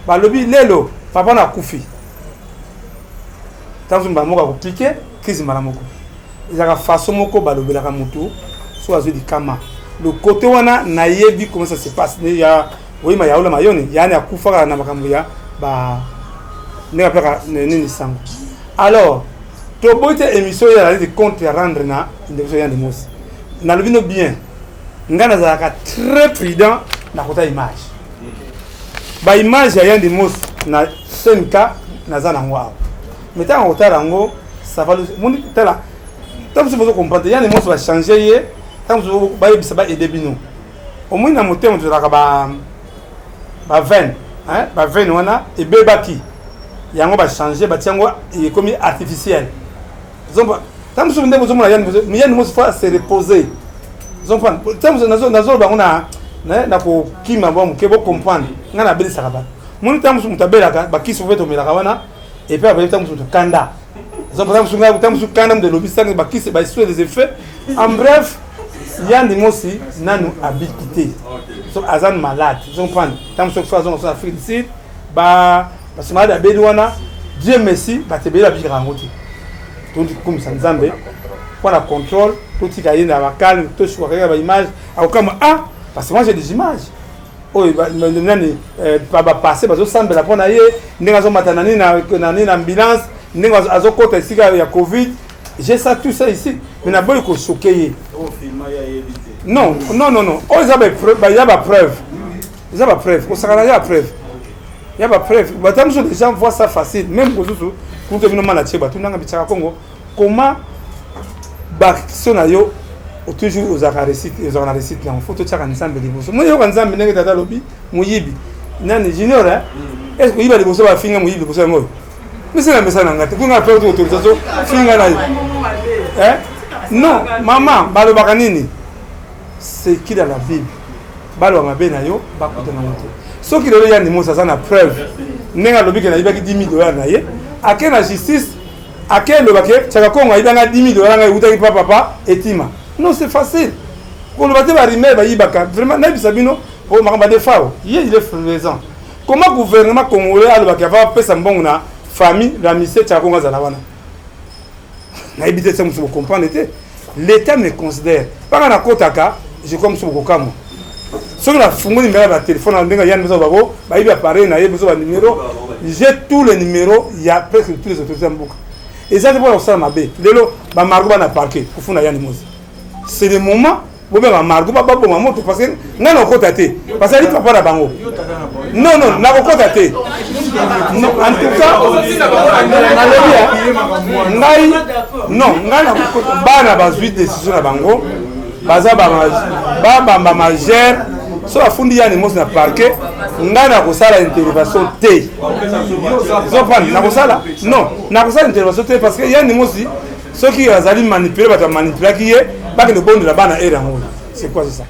S1: balobi lelo papa na kufi tanzo mba ko cliquer crise malamoko il y a une façon moko balobelaka mutu soit azwi dikama le côté wana nayebi comment ça se passe il y a oui ma yaola mayoni yani akufaka na makambo ya ba ndeka paka nini sango alors to boite émission ya la compte ya rendre na émission ya Ndimosi na lobino bien ngana zaka très prudent na kota image ba image ya Ndimosi na 5K na zana ngwa mais tant kota rango ça va le moni tala. Tant que vous comprenez, il y a des mots qui vont changer. Tant que vous voyez, ça va aider nous. Au moins, dans mon temps, on a 20. Bah 20, on a et bébaki. Il y a un va changer, bah tiens, il est comme artificiel. Tant que vous avez besoin, il y a des mots qui vont se reposer. Tant que vous avez on a na ko kima bon ke bo comprendre ngana beli sakaba mon temps vous mutabela ba ki souvet to melaka wana et puis après temps vous kanda. De effets. En bref, il y a des mots qui nous habitent. Ils sont malades. Ils sont malades. Tant que nous sommes félicité, parce que Dieu merci, tu es là pour ranger. Donc, comme ça, nous avons le contrôle, tout ce qui est dans la calme, tout ce qui est dans l'image. Parce que moi j'ai des images. Oh, pas passer, parce que ça me la prendre ailleurs. Nous avons une ambulance. ndenge azokota esika ya Covid. J'ai ça tout ça ici. Mais n'a pas eu choqué. Non. Oh, il y a pas preuve. Il y a pas preuve. Il y a pas preuve. Il y a pas preuve. Les gens voient ça facile. Même pour que nous manage tout le Congo. Comment Baksona toujours aux récits là. Il faut tout ça ensemble de boss. Moi yo ensemble ndenge tata lobi muyibi. Nani junior hein? Est-ce que il va les boss va finir muyibi boss moi? Mais c'est la message ngate. Ku nga perdre autorisation finir là. Hein? Non, maman, balo bakanini. C'est qui dans la Bible? Balo mabe na yo bakuta na moto. Ce qui le yani mosa ça na preuve. Nenga lobi ke na ibaki $10,000 na ye. Ake na justice ake lo bake chaka konga ibanga $10,000 na utaki papa etima. Non, c'est facile. Pour le battre va rimer ba yibaka. Vraiment na bisabino pour makamba de fao. Il est présent. Comment gouvernement congolais a le bake va pesa mbongo na famille la mise chaka konga za wana. Na ibité ça vous comprendre l'État me considère. Pas na kotaka, je comme sur kokamo. Sur la fungo numéro de téléphone en denga yann besoin babo, ba ibi appareil na besoin de numéro. J'ai tous les numéros, il y a presque tous les autorités en et ça c'est pour ça mabé. Lelo ba margo ba na parquet pour funa yann mozi. C'est le moment où ba margo ba bo maman parce que ngana kotate parce que il papa na bango. Non na kotate. Non en tout cas non ngana bana ba suite décision na bango baza ba majeur so afundi yani mosi na parquet ngana ko sala intervention te zopani na ko sala non na ko sala intervention te parce que yani mosi ceux qui azali manipuler ba manipuler qui est pas que le bon de la bana era ngo c'est quoi c'est ça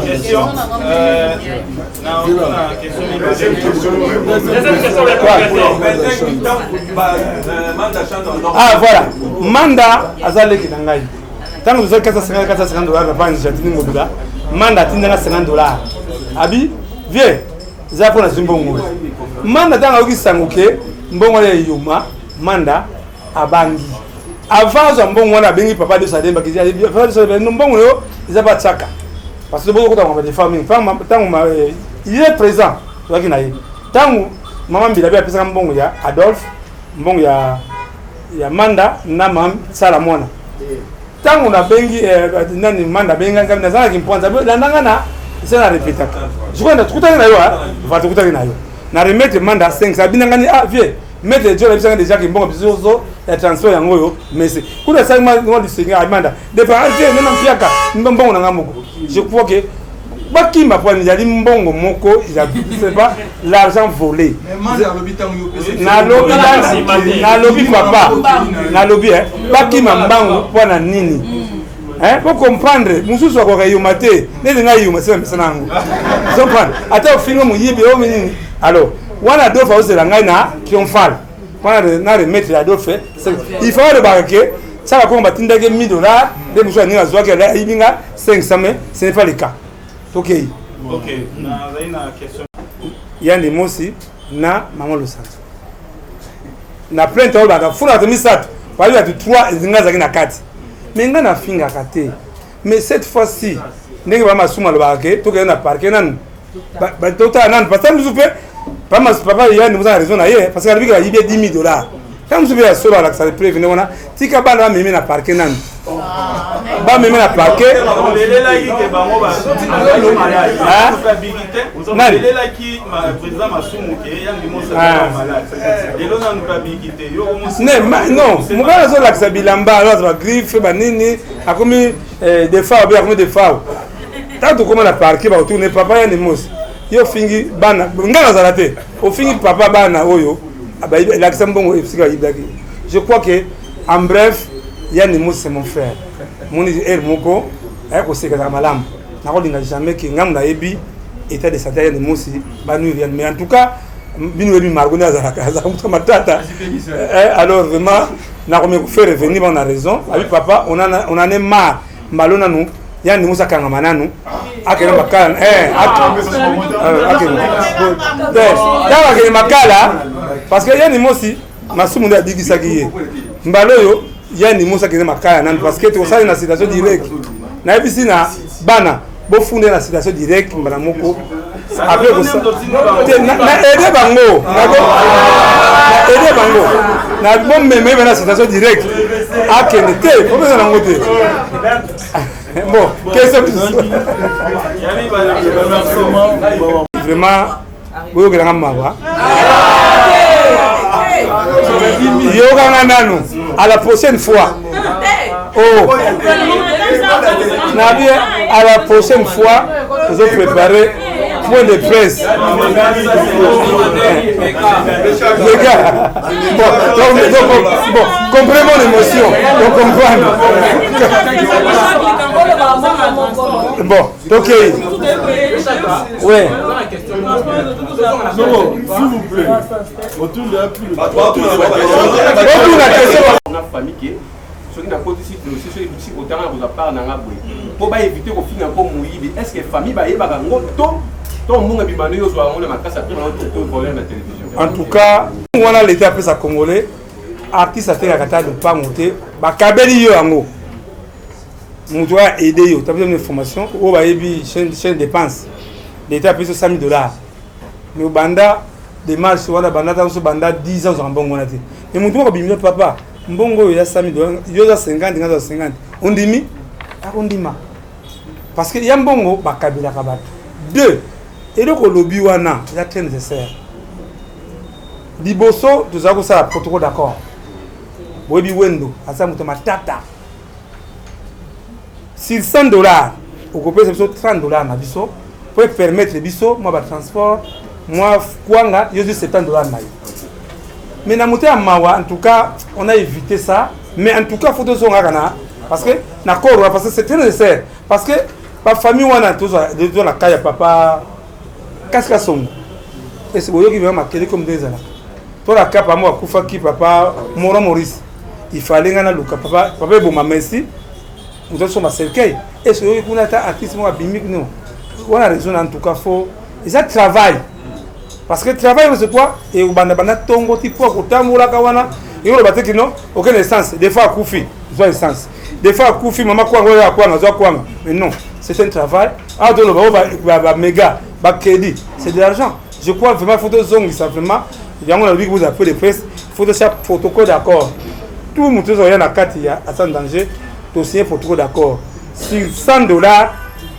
S10: question
S1: ah voilà manda azali ki ngai tango vous avez $450 la banque jatini ngobila manda tindanga $50 abi vieux za pona zimbongo manda tanga ukisanguke mbongo le yuma manda abangi avant za mbongo na bengi papa de sademba kizia papa de sademba mbongo yo za ba tsaka parce que beaucoup de des familles tango il est présent waki na ye tango mama mbila bia pesa mbongo ya Adolphe mbongo ya manda na mam sala mona tango na bengi nani manda benga ngam na zana kimponza la ndangana c'est répéter je crois que tukutana na yo va tukutana na yo na remettre manda 5 sabina ngani ah vieux mettre jo la bisanga déjà kimbongo bisozo ya transfert yango yo mais c'est kuna ça moi du seigneur manda de par vieux nena mpiaka mbongo na ngamoko je crois que bakimba pour ni yali mbongo moko il a c'est pas l'argent volé na lobby papa na lobby bakimba mbango pour na nini hein pour comprendre mususu ko kayumate neli ngai yuma c'est même sanango comprendre ata ofingo muyibi o nini alors wana do fa osela ngai na triomphal wana na remettre ya do fait il faut le barquer ça va combattre ndage $1,000 de mususu ni azwa ke la ibinga 500 mais ce n'est pas le cas. Ok.
S10: Na question.
S1: Yandi mosi na maman Los Santos. Na plainte au baka funa de misatu. Kwa hiyo 3 zinga za kina kati. Menga na finga kate. Mais cette fois-ci, ndenge ba masuma lo baka to ke na parquet nan. Ba tota nan parce que nous fait pas mas papa yandi musa raison na ye parce que alibika yibé $10,000. Quand vous avez solo la ça prévenir on a tika bana meme na parquet nan. Ba meme na parquet non mugala zo la bilamba alors va griffe banini akomi des fois bien comme des fois tant comment na parquet ba tourner papa ya ni mos yo fingi bana ngala zalate o fingi papa bana oyo la kisambongo epsika ibaki je crois que en bref yani mos c'est mon frère mon er moko ayako seka za malamu nakolinga jamais que ngamu na yebi état de santé yani mosi banu rien mais en tout cas binu ebi margona za kaza mtu matata alors vraiment na comme faire revenir on a raison avec papa on en est marre malona nous yani musa kanga mananu akena makala akena makala parce que yani mosi masumu nda bigisa kiye mbaloyo yani musa kena makala nan parce que tu sali na situation directe na ebisi na bana bo funde na situation directe mbala moko après ça na aider bango aider bango na bon même na situation directe akende te faut pas nango te bon question vraiment boyo kelanga mawa yokanga nanu à la prochaine fois oh Nadia, à la prochaine fois nous allons préparer point de presse. Les gars, bon, comprenez mon émotion, on comprend. Bon, ok. Ouais.
S11: S'il vous plaît. Autour de la
S12: question. On a famille qui est. Ce qui n'a pas aussi autant à vous part dans la boue. Pour éviter qu'au final, comme Mouibi, est-ce que la famille va y avoir un gros ton?
S1: En tout cas, on a l'état après ça congolais. Artiste a fait la cata de pas monter. Bakabeli yo ango. Nous doit aider yo. Tu as besoin d'informations. Ou va y chaîne dépense. L'état après $100 000. Mais au banda des marches sur la banda dans ce banda 10 ans en bon on a dit. Mais mon tour bimio papa. Mbongo il y a $100 000. Il y a 50, il y a 50. On dit mi, on dit ma. Parce que y a mbongo bakabela kabat. 2. Et donc le lobby wana, il y a très nécessaire. Liboso, tu as ça protocole d'accord. Webi wendo, asa mutama tata. Sur $100, au copé c'est $30 na biso pour permettre les biso moi ba transport, moi kwanga, yo $70 na yo. Mais na muté mawa en tout cas, on a évité ça, mais en tout cas faut deux kana parce que d'accord parce que c'est très nécessaire parce que ma famille wana tous la kaya papa qu'est-ce que sont et c'est boyo qui va marquer comme des années toi la capa moi kufa ki papa Moro Maurice il fallait ngana luka papa bon merci nous sommes ma cercueil et ce yo kuna ta artiste moi bimique non on a raison en tout cas faut et ça travail parce que travail c'est quoi et banda tongo tipo ko tamula kawana et on va te non aucun essence des fois kufi soit essence des fois kufi maman quoi ngoya quoi ngazo quoi mais non c'est un travail ah de le méga crédit c'est de l'argent je crois vraiment faut deux zones simplement il y a un que vous appelez les presse faut de chaque protocole d'accord tout le monde rien à 4 il y a sans danger dossier protocole d'accord sur $100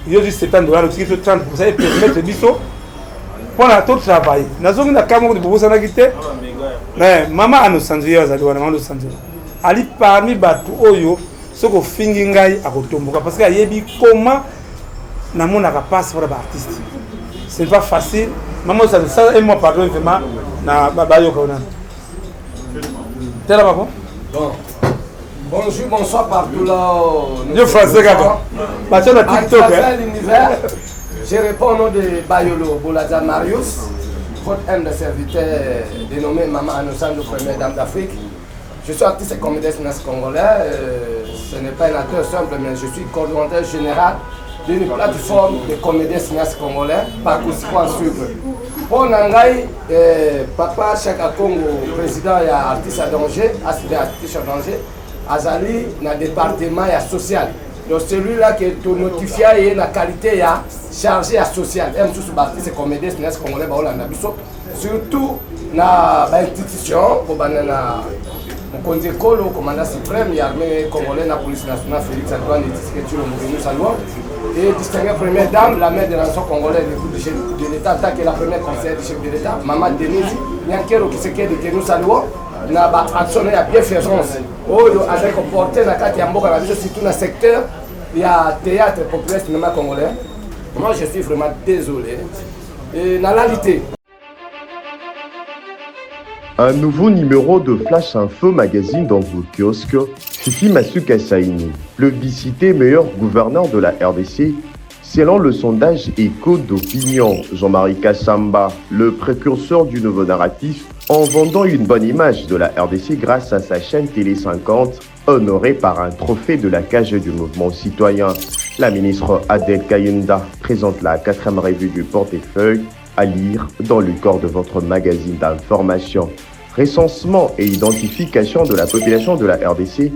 S1: il y a juste $70 qui fait 30% et permettre biso pour la tout travail na zone na kamo de bobo sana kité mais maman a nos sandwiches à maman nos sandwiches ali parmi batu oyo soko fingi ngai akotomboka parce que ayebi comment na mona ka passe pour l'artiste c'est pas facile maman ça et moi pardon vraiment na babayo ka ona tela bako
S13: bon bonjour bonsoir partout là
S1: le français kaka ba sur TikTok
S13: l'univers je réponds au nom de Bayolo Bolaza Marius votre humble serviteur dénommé Maman Anousando première dame d'Afrique. Je suis artiste et comédien congolais. Ce n'est pas un acteur simple, mais je suis coordonnateur général d'une plateforme de comédiens cinéastes congolais, parcours en sucre. Pour Nangai, papa Chaka Congo, président et artiste à danger, artiste à danger, Azali, dans le département social. Donc celui-là qui est notifié et la qualité chargé à social. Et tous les artistes et comédiens cinéastes congolais, surtout dans l'institution, pour Mokonzi Kolo, commandant suprême, l'armée congolaise, la police nationale, Félix Antoine, et distinguée première dame, la mère de la nation congolaise, du chef de l'État, tant que la première conseillère du chef de l'État, Maman Denise, Nyankero qui se quede que nous saluons, n'a pas actionné à bienfaisance. Avec un porté dans le cadre de surtout dans le secteur, il y a théâtre populaire cinéma congolais. Moi, je suis vraiment désolé. Et dans la réalité,
S14: un nouveau numéro de Flash Info Magazine dans vos kiosques. Fifi Masuka Saini, plébiscité meilleur gouverneur de la RDC, selon le sondage Écho d'opinion. Jean-Marie Kassamba, le précurseur du nouveau narratif, en vendant une bonne image de la RDC grâce à sa chaîne Télé 50, honorée par un trophée de la cage du mouvement citoyen. La ministre Adel Kayunda présente la 4e revue du portefeuille à lire dans le corps de votre magazine d'information. Recensement et identification de la population de la RDC,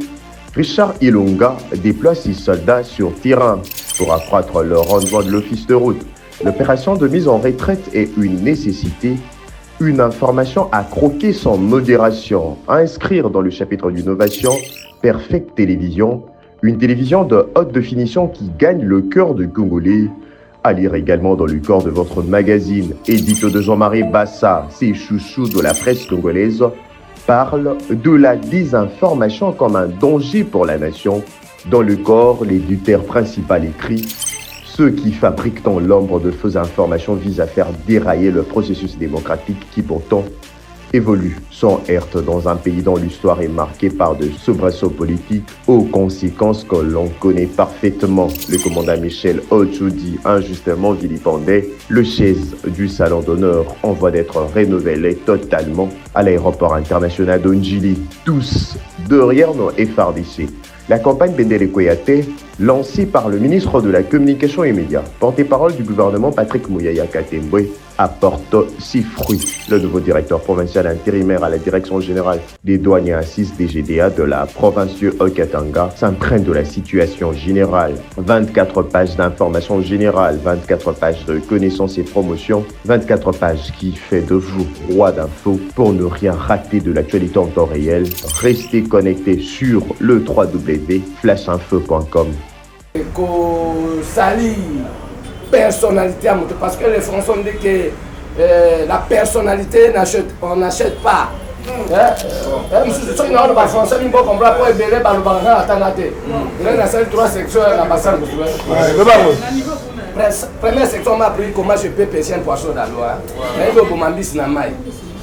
S14: Richard Ilunga déploie 6 soldats sur terrain pour accroître le rendement de l'office de route. L'opération de mise en retraite est une nécessité, une information à croquer sans modération, à inscrire dans le chapitre d'innovation, Perfect Télévision, une télévision de haute définition qui gagne le cœur de Congolais. À lire également dans le corps de votre magazine, édito de Jean-Marie Bassa, ses chouchous de la presse congolaise, parle de la désinformation comme un danger pour la nation. Dans le corps, l'éditeur principal écrit « Ceux qui fabriquent dans l'ombre de fausses informations visent à faire dérailler le processus démocratique qui pourtant évolue sans heurte dans un pays dont l'histoire est marquée par de soubresauts politiques aux conséquences que l'on connaît parfaitement. Le commandant Michel Ochoudi, injustement vilipendé, le chaise du salon d'honneur en voie d'être rénové totalement à l'aéroport international d'Ondjili. Tous, de rien non effardissés. La campagne Bendele Koyate, lancée par le ministre de la Communication et Médias, porte-parole du gouvernement Patrick Mouyaya Katembwe, apporte ses fruits. Le nouveau directeur provincial intérimaire à la direction générale des douanes et assises des GDA de la province de Haut-Katanga s'imprègne de la situation générale. 24 pages d'informations générales, 24 pages de connaissances et promotions, 24 pages qui fait de vous roi d'infos pour ne rien rater de l'actualité en temps réel. Restez connectés sur le www.flashinfo.com.
S13: Sali personnalité à moto parce que les Français ont dit que la personnalité on n'achète pas. Je suis dans le français, il faut comprendre pour ébeler par le banc à Tanate. Il y a 3 sections à la bassin. Première section m'a appris comment je peux pêcher un poisson dans l'eau.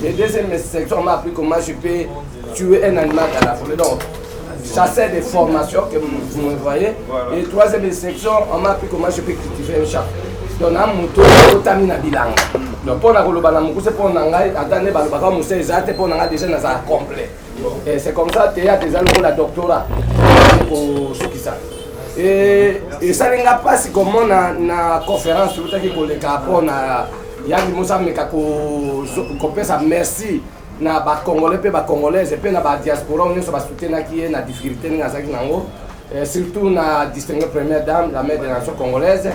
S13: Et deuxième section m'a appris comment je peux tuer un animal dans la forêt. Donc, chasser des formations que vous me voyez. Et troisième section, on m'a appris comment je peux cultiver un chat. Donc, on a un moto qui est bilan. Donc, pour la c'est pour déjà complet. Et c'est comme ça que tu as déjà le doctorat pour ceux qui savent. Et ça n'est pas si comme on a une conférence sur le pour merci na ba congolais pe ba congolaise pe na ba diaspora on so ba soutenir qui na difficulté na ça nango surtout na distinguée première dame la mère de la nation congolaise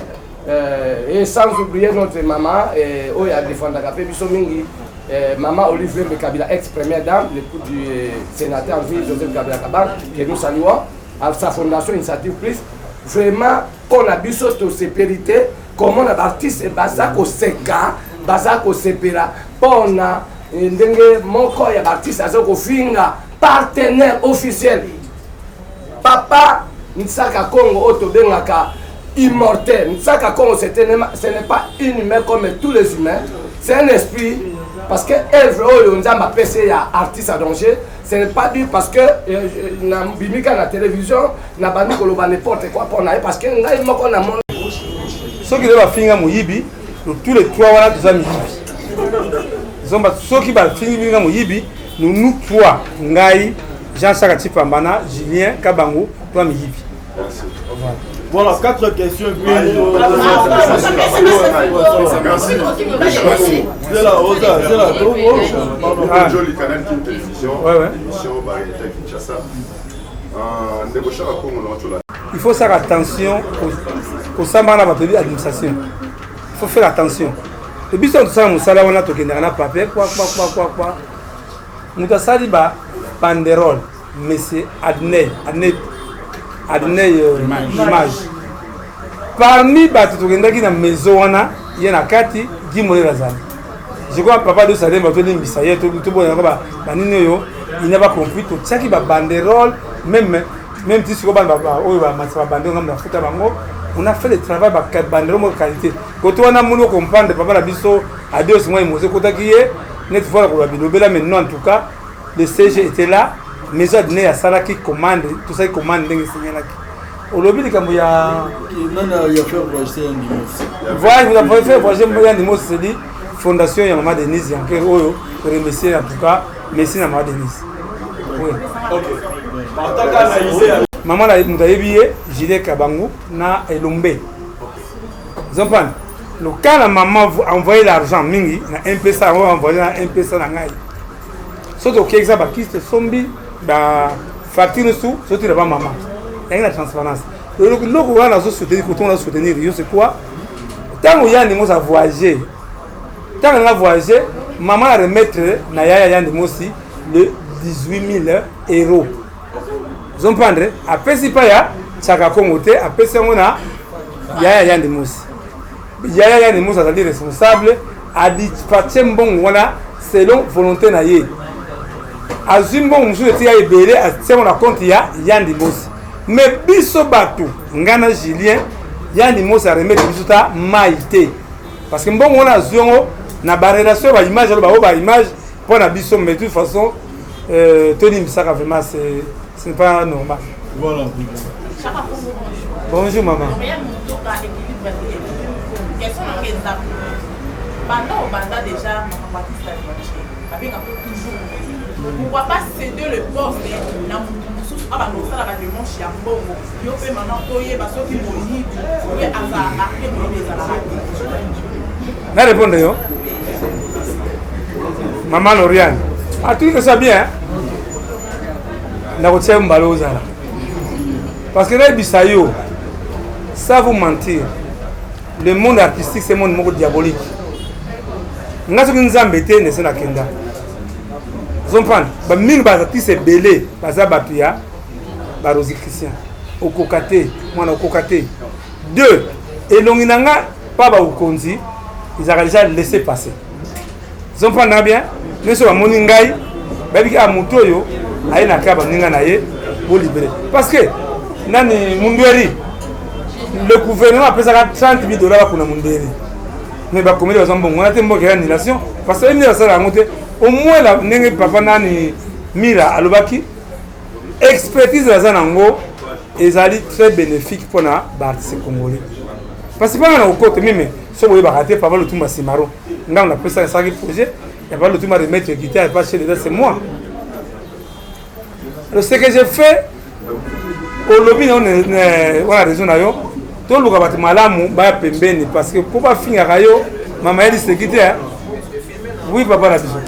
S13: et sans oublier notre maman o ya défendre la pe biso mingi maman Olivier Kabila ex première dame l'époux du sénateur en ville Joseph Kabila Kaban que nous saluons à sa fondation Initiative Plus vraiment on a biso to sécurité comment on a artiste bazako seka bazako sepera pona ndenge moko ya artiste azoko finga partenaire officiel papa Nsaka Congo otobengaka immortel Nsaka Congo ce n'est pas une humain comme tous les humains, c'est un esprit parce que œuvre oyo nzamba pese ya artiste à danger, ce n'est pas dit parce que na bimika na télévision na bandi koloba n'importe quoi pour na parce que ngai moko na mon
S1: ceux qui doivent finga moyibi tous les trois wana tous amis zomba ceux qui va finga moyibi nous trois ngai Jean Sakati Pambana Julien Kabango toi miyibi.
S11: Voilà, 4 questions. Merci. C'est la
S15: Joli Canal qui télévision.
S1: Il faut faire attention au samba na bateau d'administration. Il faut faire attention. Le but c'est ça musala wana to kendana papier quoi. Mutasali ba banderole mais c'est Adnei image. Parmi batu tokendaki na maison wana yena kati Gimole Lazana. Je crois papa de Sadem bato ni misaye to bona ba banini yo il n'a pas compris tout ça qui ba banderole même si c'est ba oyo ba matsa banderole ngam na futa bango on a fait le travail ba banderole de qualité. Quand on a mono comprendre papa la biso a deux mois mose kota qui est net fois ko ba bilobela maintenant en tout cas le CG était là. Mais Adnei à Sala qui commande, tout ça qui commande dans le Sénégal. Au lobby, il y a fait voyager un dimanche. Voilà, vous avez fait voyager un dimanche, c'est dit Fondation Maman Denise, pour remercier en tout cas, merci à Maman Denise. Oui. Ok. Maman a habillé Gilles Kabango na Elombe. Vous comprenez? Le cas la maman envoyé l'argent, mingi, na M-Pesa, on va envoyer na M-Pesa na ngai. Surtout que exemple qui se sombi ba facture sous surtout la maman il y a une transparence le on a soutenir quand on a soutenir c'est quoi Tant que Yann Mos a voyagé, tant qu'on a voyagé, maman a remettre na Yaya Yann Mosi le 18 000 euros. Vous comprenez? Après si pas ya, chaka komote, après c'est on a Yaya Yann Mosi. Yaya Yann Mosi a été responsable, a dit partir bon voilà selon volonté na ye. Azumbo monsieur était à Ebélé, c'est on a compte ya Yann Mosi. Mais biso batu ngana Julien Yann Mosi a remettre biso ta maïté. Parce que bon on a zongo na ba relation ba image ba image pour na biso mais de toute façon Tony Misaka vraiment ce n'est pas normal.
S10: Voilà.
S1: Bonjour maman.
S5: Déjà, pourquoi pas céder le poste
S1: na répondre yo. Maman Lauriane. Ah tu que ça bien. Na ko tse mbalo zala. Parce que là bisayo ça vous mentir. Le monde artistique c'est un monde diabolique. Ngaso kinzambete ne sena kenda. Vous comprenez? Ba mille artistes belé baza bapia ba Rosie Christian. Okokate, mwana okokate. Deux, elonginanga pas ba ukonzi, ils ont déjà laissé passer. Vous comprenez bien? Mais sur la moningai, babi a mutoyo, aïe na kaba ninga na ye pour libérer. Parce que nani mundweri le gouvernement a payé 30 000 $ pour la mundweri. Mais bah comme les gens bon, on a été bon annulation parce que il ça la monter au moins la ninga papa nani mira alobaki expertise la zanango et ça très bénéfique pour na artistes congolais. Parce que pas na côté même so boye ba rater pas le tout masimaro. Là on a pris ça projet, il y a pas le tout ma remettre guitare pas chez les c'est moi. Alors ce que j'ai fait au lobby on a raison nayo. Tout le gars malamu ba pembeni parce que pour pas finir rayo maman elle se quitter. Oui papa la biso.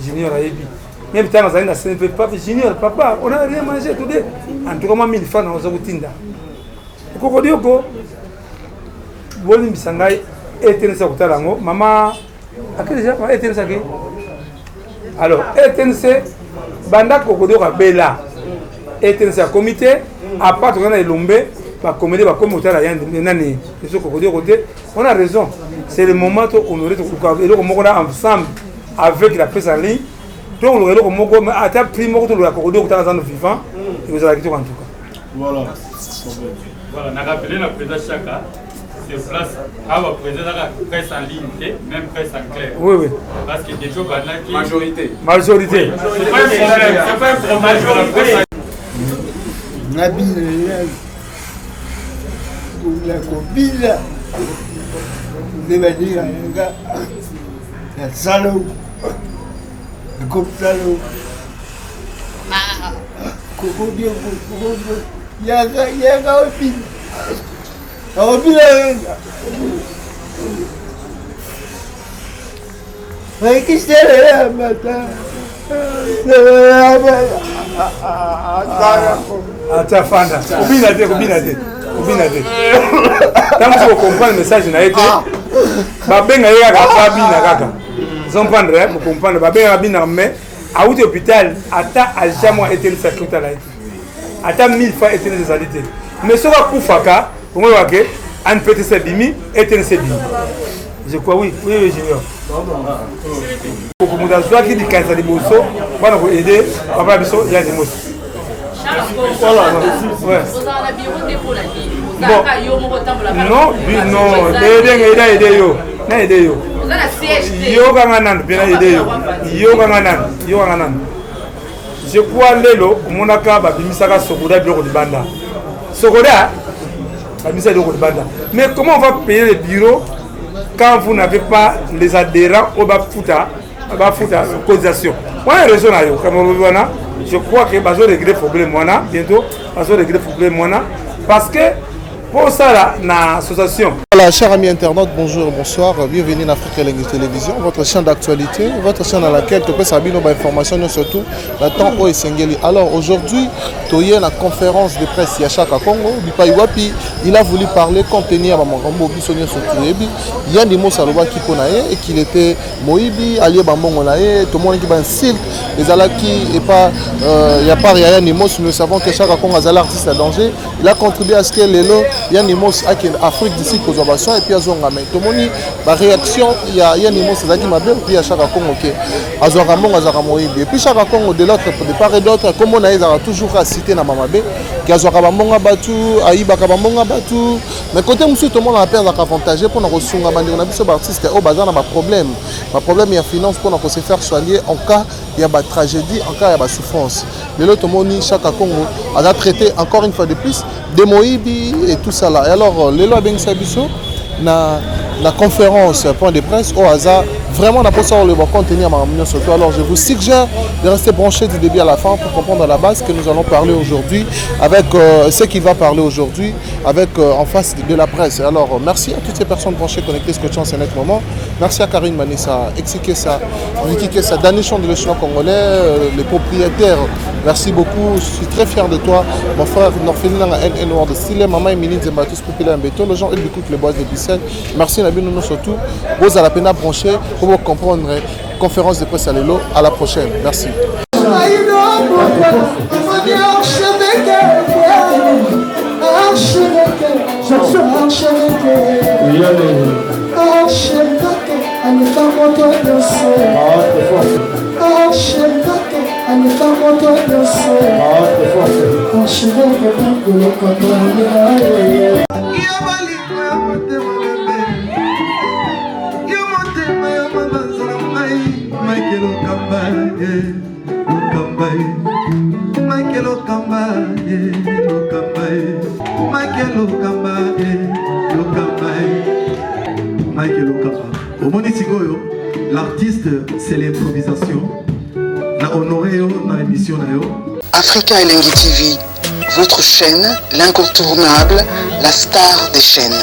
S1: Junior a yebi. Même temps on a une scène papa Junior papa on a rien mangé tout de en tout cas 1000 francs na ozokutinda. Koko dioko boli misangai etensa kutalango mama akili ja etensa ke alors etense banda koko dioko bela etensa comité à part on a elombe ba comédie ba comme hôtel ya nani eso koko dioko côté on a raison c'est le moment où on aurait et donc on a ensemble avec la presse en ligne donc on aurait comme à ta prime ko to la koko dioko dans vivant et vous allez en tout cas
S10: voilà.
S15: Voilà, on a rappelé le président Chaka sur place, avoir président la presse en ligne, même presse en clair.
S1: Oui, oui.
S15: Parce que déjà, qui
S7: majorité.
S1: Majorité.
S15: C'est pas un problème, c'est pas un problème. Majorité.
S2: Nabila, la copine, vous devez dire, la salaud, le couple salaud. Coco Dieu, Yaga opine. Opine. Mais qu'est-ce que c'est là, matin?
S1: Attends, Fanda. Obinade. Tant que vous comprenez le message, n'a été. Babenga yaga bina kaka. Vous comprenez? Vous comprenez? Babenga bina mais à l'hôpital, ata aljamwa été le secrétaire là. Ata 1000 fois été les alité. Mais ce va kufaka, on va que un petit sebimi était sebimi. Je crois oui, junior. Pour que nous avons qui dit qu'à ça bosso, on va aider papa biso il y a des mots. Voilà. Ouais. Non, aider yo. Na aider yo. Yo kanganan bien aider yo kanganan. Je crois lelo monaka ba bimisaka sokoda biloko de banda. Sokoda ba bimisaka biloko de banda. Mais comment on va payer les bureaux quand vous n'avez pas les adhérents au bafuta cotisation? Moi raison na yo comme voilà, je crois que bazo régler problème moi bientôt, bazo régler problème moi parce que Pour ça, là, dans l'association.
S16: Voilà, chers amis internautes, bonjour, bonsoir, bienvenue dans Afrique Elengi Télévision, votre chaîne d'actualité, votre chaîne dans laquelle tu peux savoir nos informations, surtout la temps où est. Alors aujourd'hui, tu as une conférence de presse Yachaka Congo, il a voulu parler compte tenu à Mamangambo, Bissonio Sotuebi, il y a des mots Saloba qui connaît et qu'il était Moïbi, Ali Bambongonae, tout le monde qui va en silk, les Alaki et pas, il n'y a pas rien de mots, nous savons que Chaka Congo est l'artiste à danger, il a contribué à ce que les lots, il y a des mots en Afrique d'ici aux ovations et puis à Zongame. Tout le monde, la réaction, il y a des mots qui m'a bien, puis à Chaka Congo, à Zoramon, à Zaramoïbi. Et puis Chaka Congo, de l'autre, de part et d'autre, comme on a toujours cité dans Mamabe, qu'il y a Zoramonga Batu, Aïba Kabamonga Batu. Mais côté monsieur, tout le monde a perdu l'avantage pour nous recevoir. On a vu ce artiste, oh, bazar, on a un problème. Le problème, il y a finance pour nous se faire soigner en cas il y a une tragédie, en cas il y a une souffrance. Mais l'autre monde, Chaka Congo, a traité encore une fois de plus de Moïbi et tout ça là. Et alors, les lois bien Sabiso, la conférence point de presse au hasard, vraiment on a pensé le bon contenu à ma réunion surtout. Alors je vous suggère de rester branché du début à la fin pour comprendre à la base que nous allons parler aujourd'hui avec ce qu'il va parler aujourd'hui avec en face de la presse. Alors merci à toutes ces personnes branchées connectées ce que tu en sais net moment. Merci à Karine Manissa, Exikessa, Vicky Kessa, Danichon de l'échelon congolais, les propriétaires. Merci beaucoup, je suis très fier de toi, mon frère Norfélina NN Noir de Style, maman Émilie Zembatus Populaire en béton, le gens ils écoutent les bois de Bissel. Merci Nabi Nounou surtout, vous à la peine à brancher pour vous comprendre. Conférence de presse à l'élo, à la prochaine. Merci.
S17: L'artiste, c'est l'improvisation. Na honoré dans l'émission.
S6: Africa Elengi TV, votre chaîne, l'incontournable, la star des chaînes.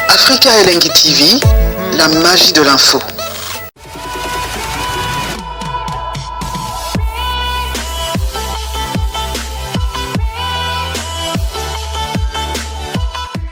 S6: Africa Elengi TV, la magie de l'info.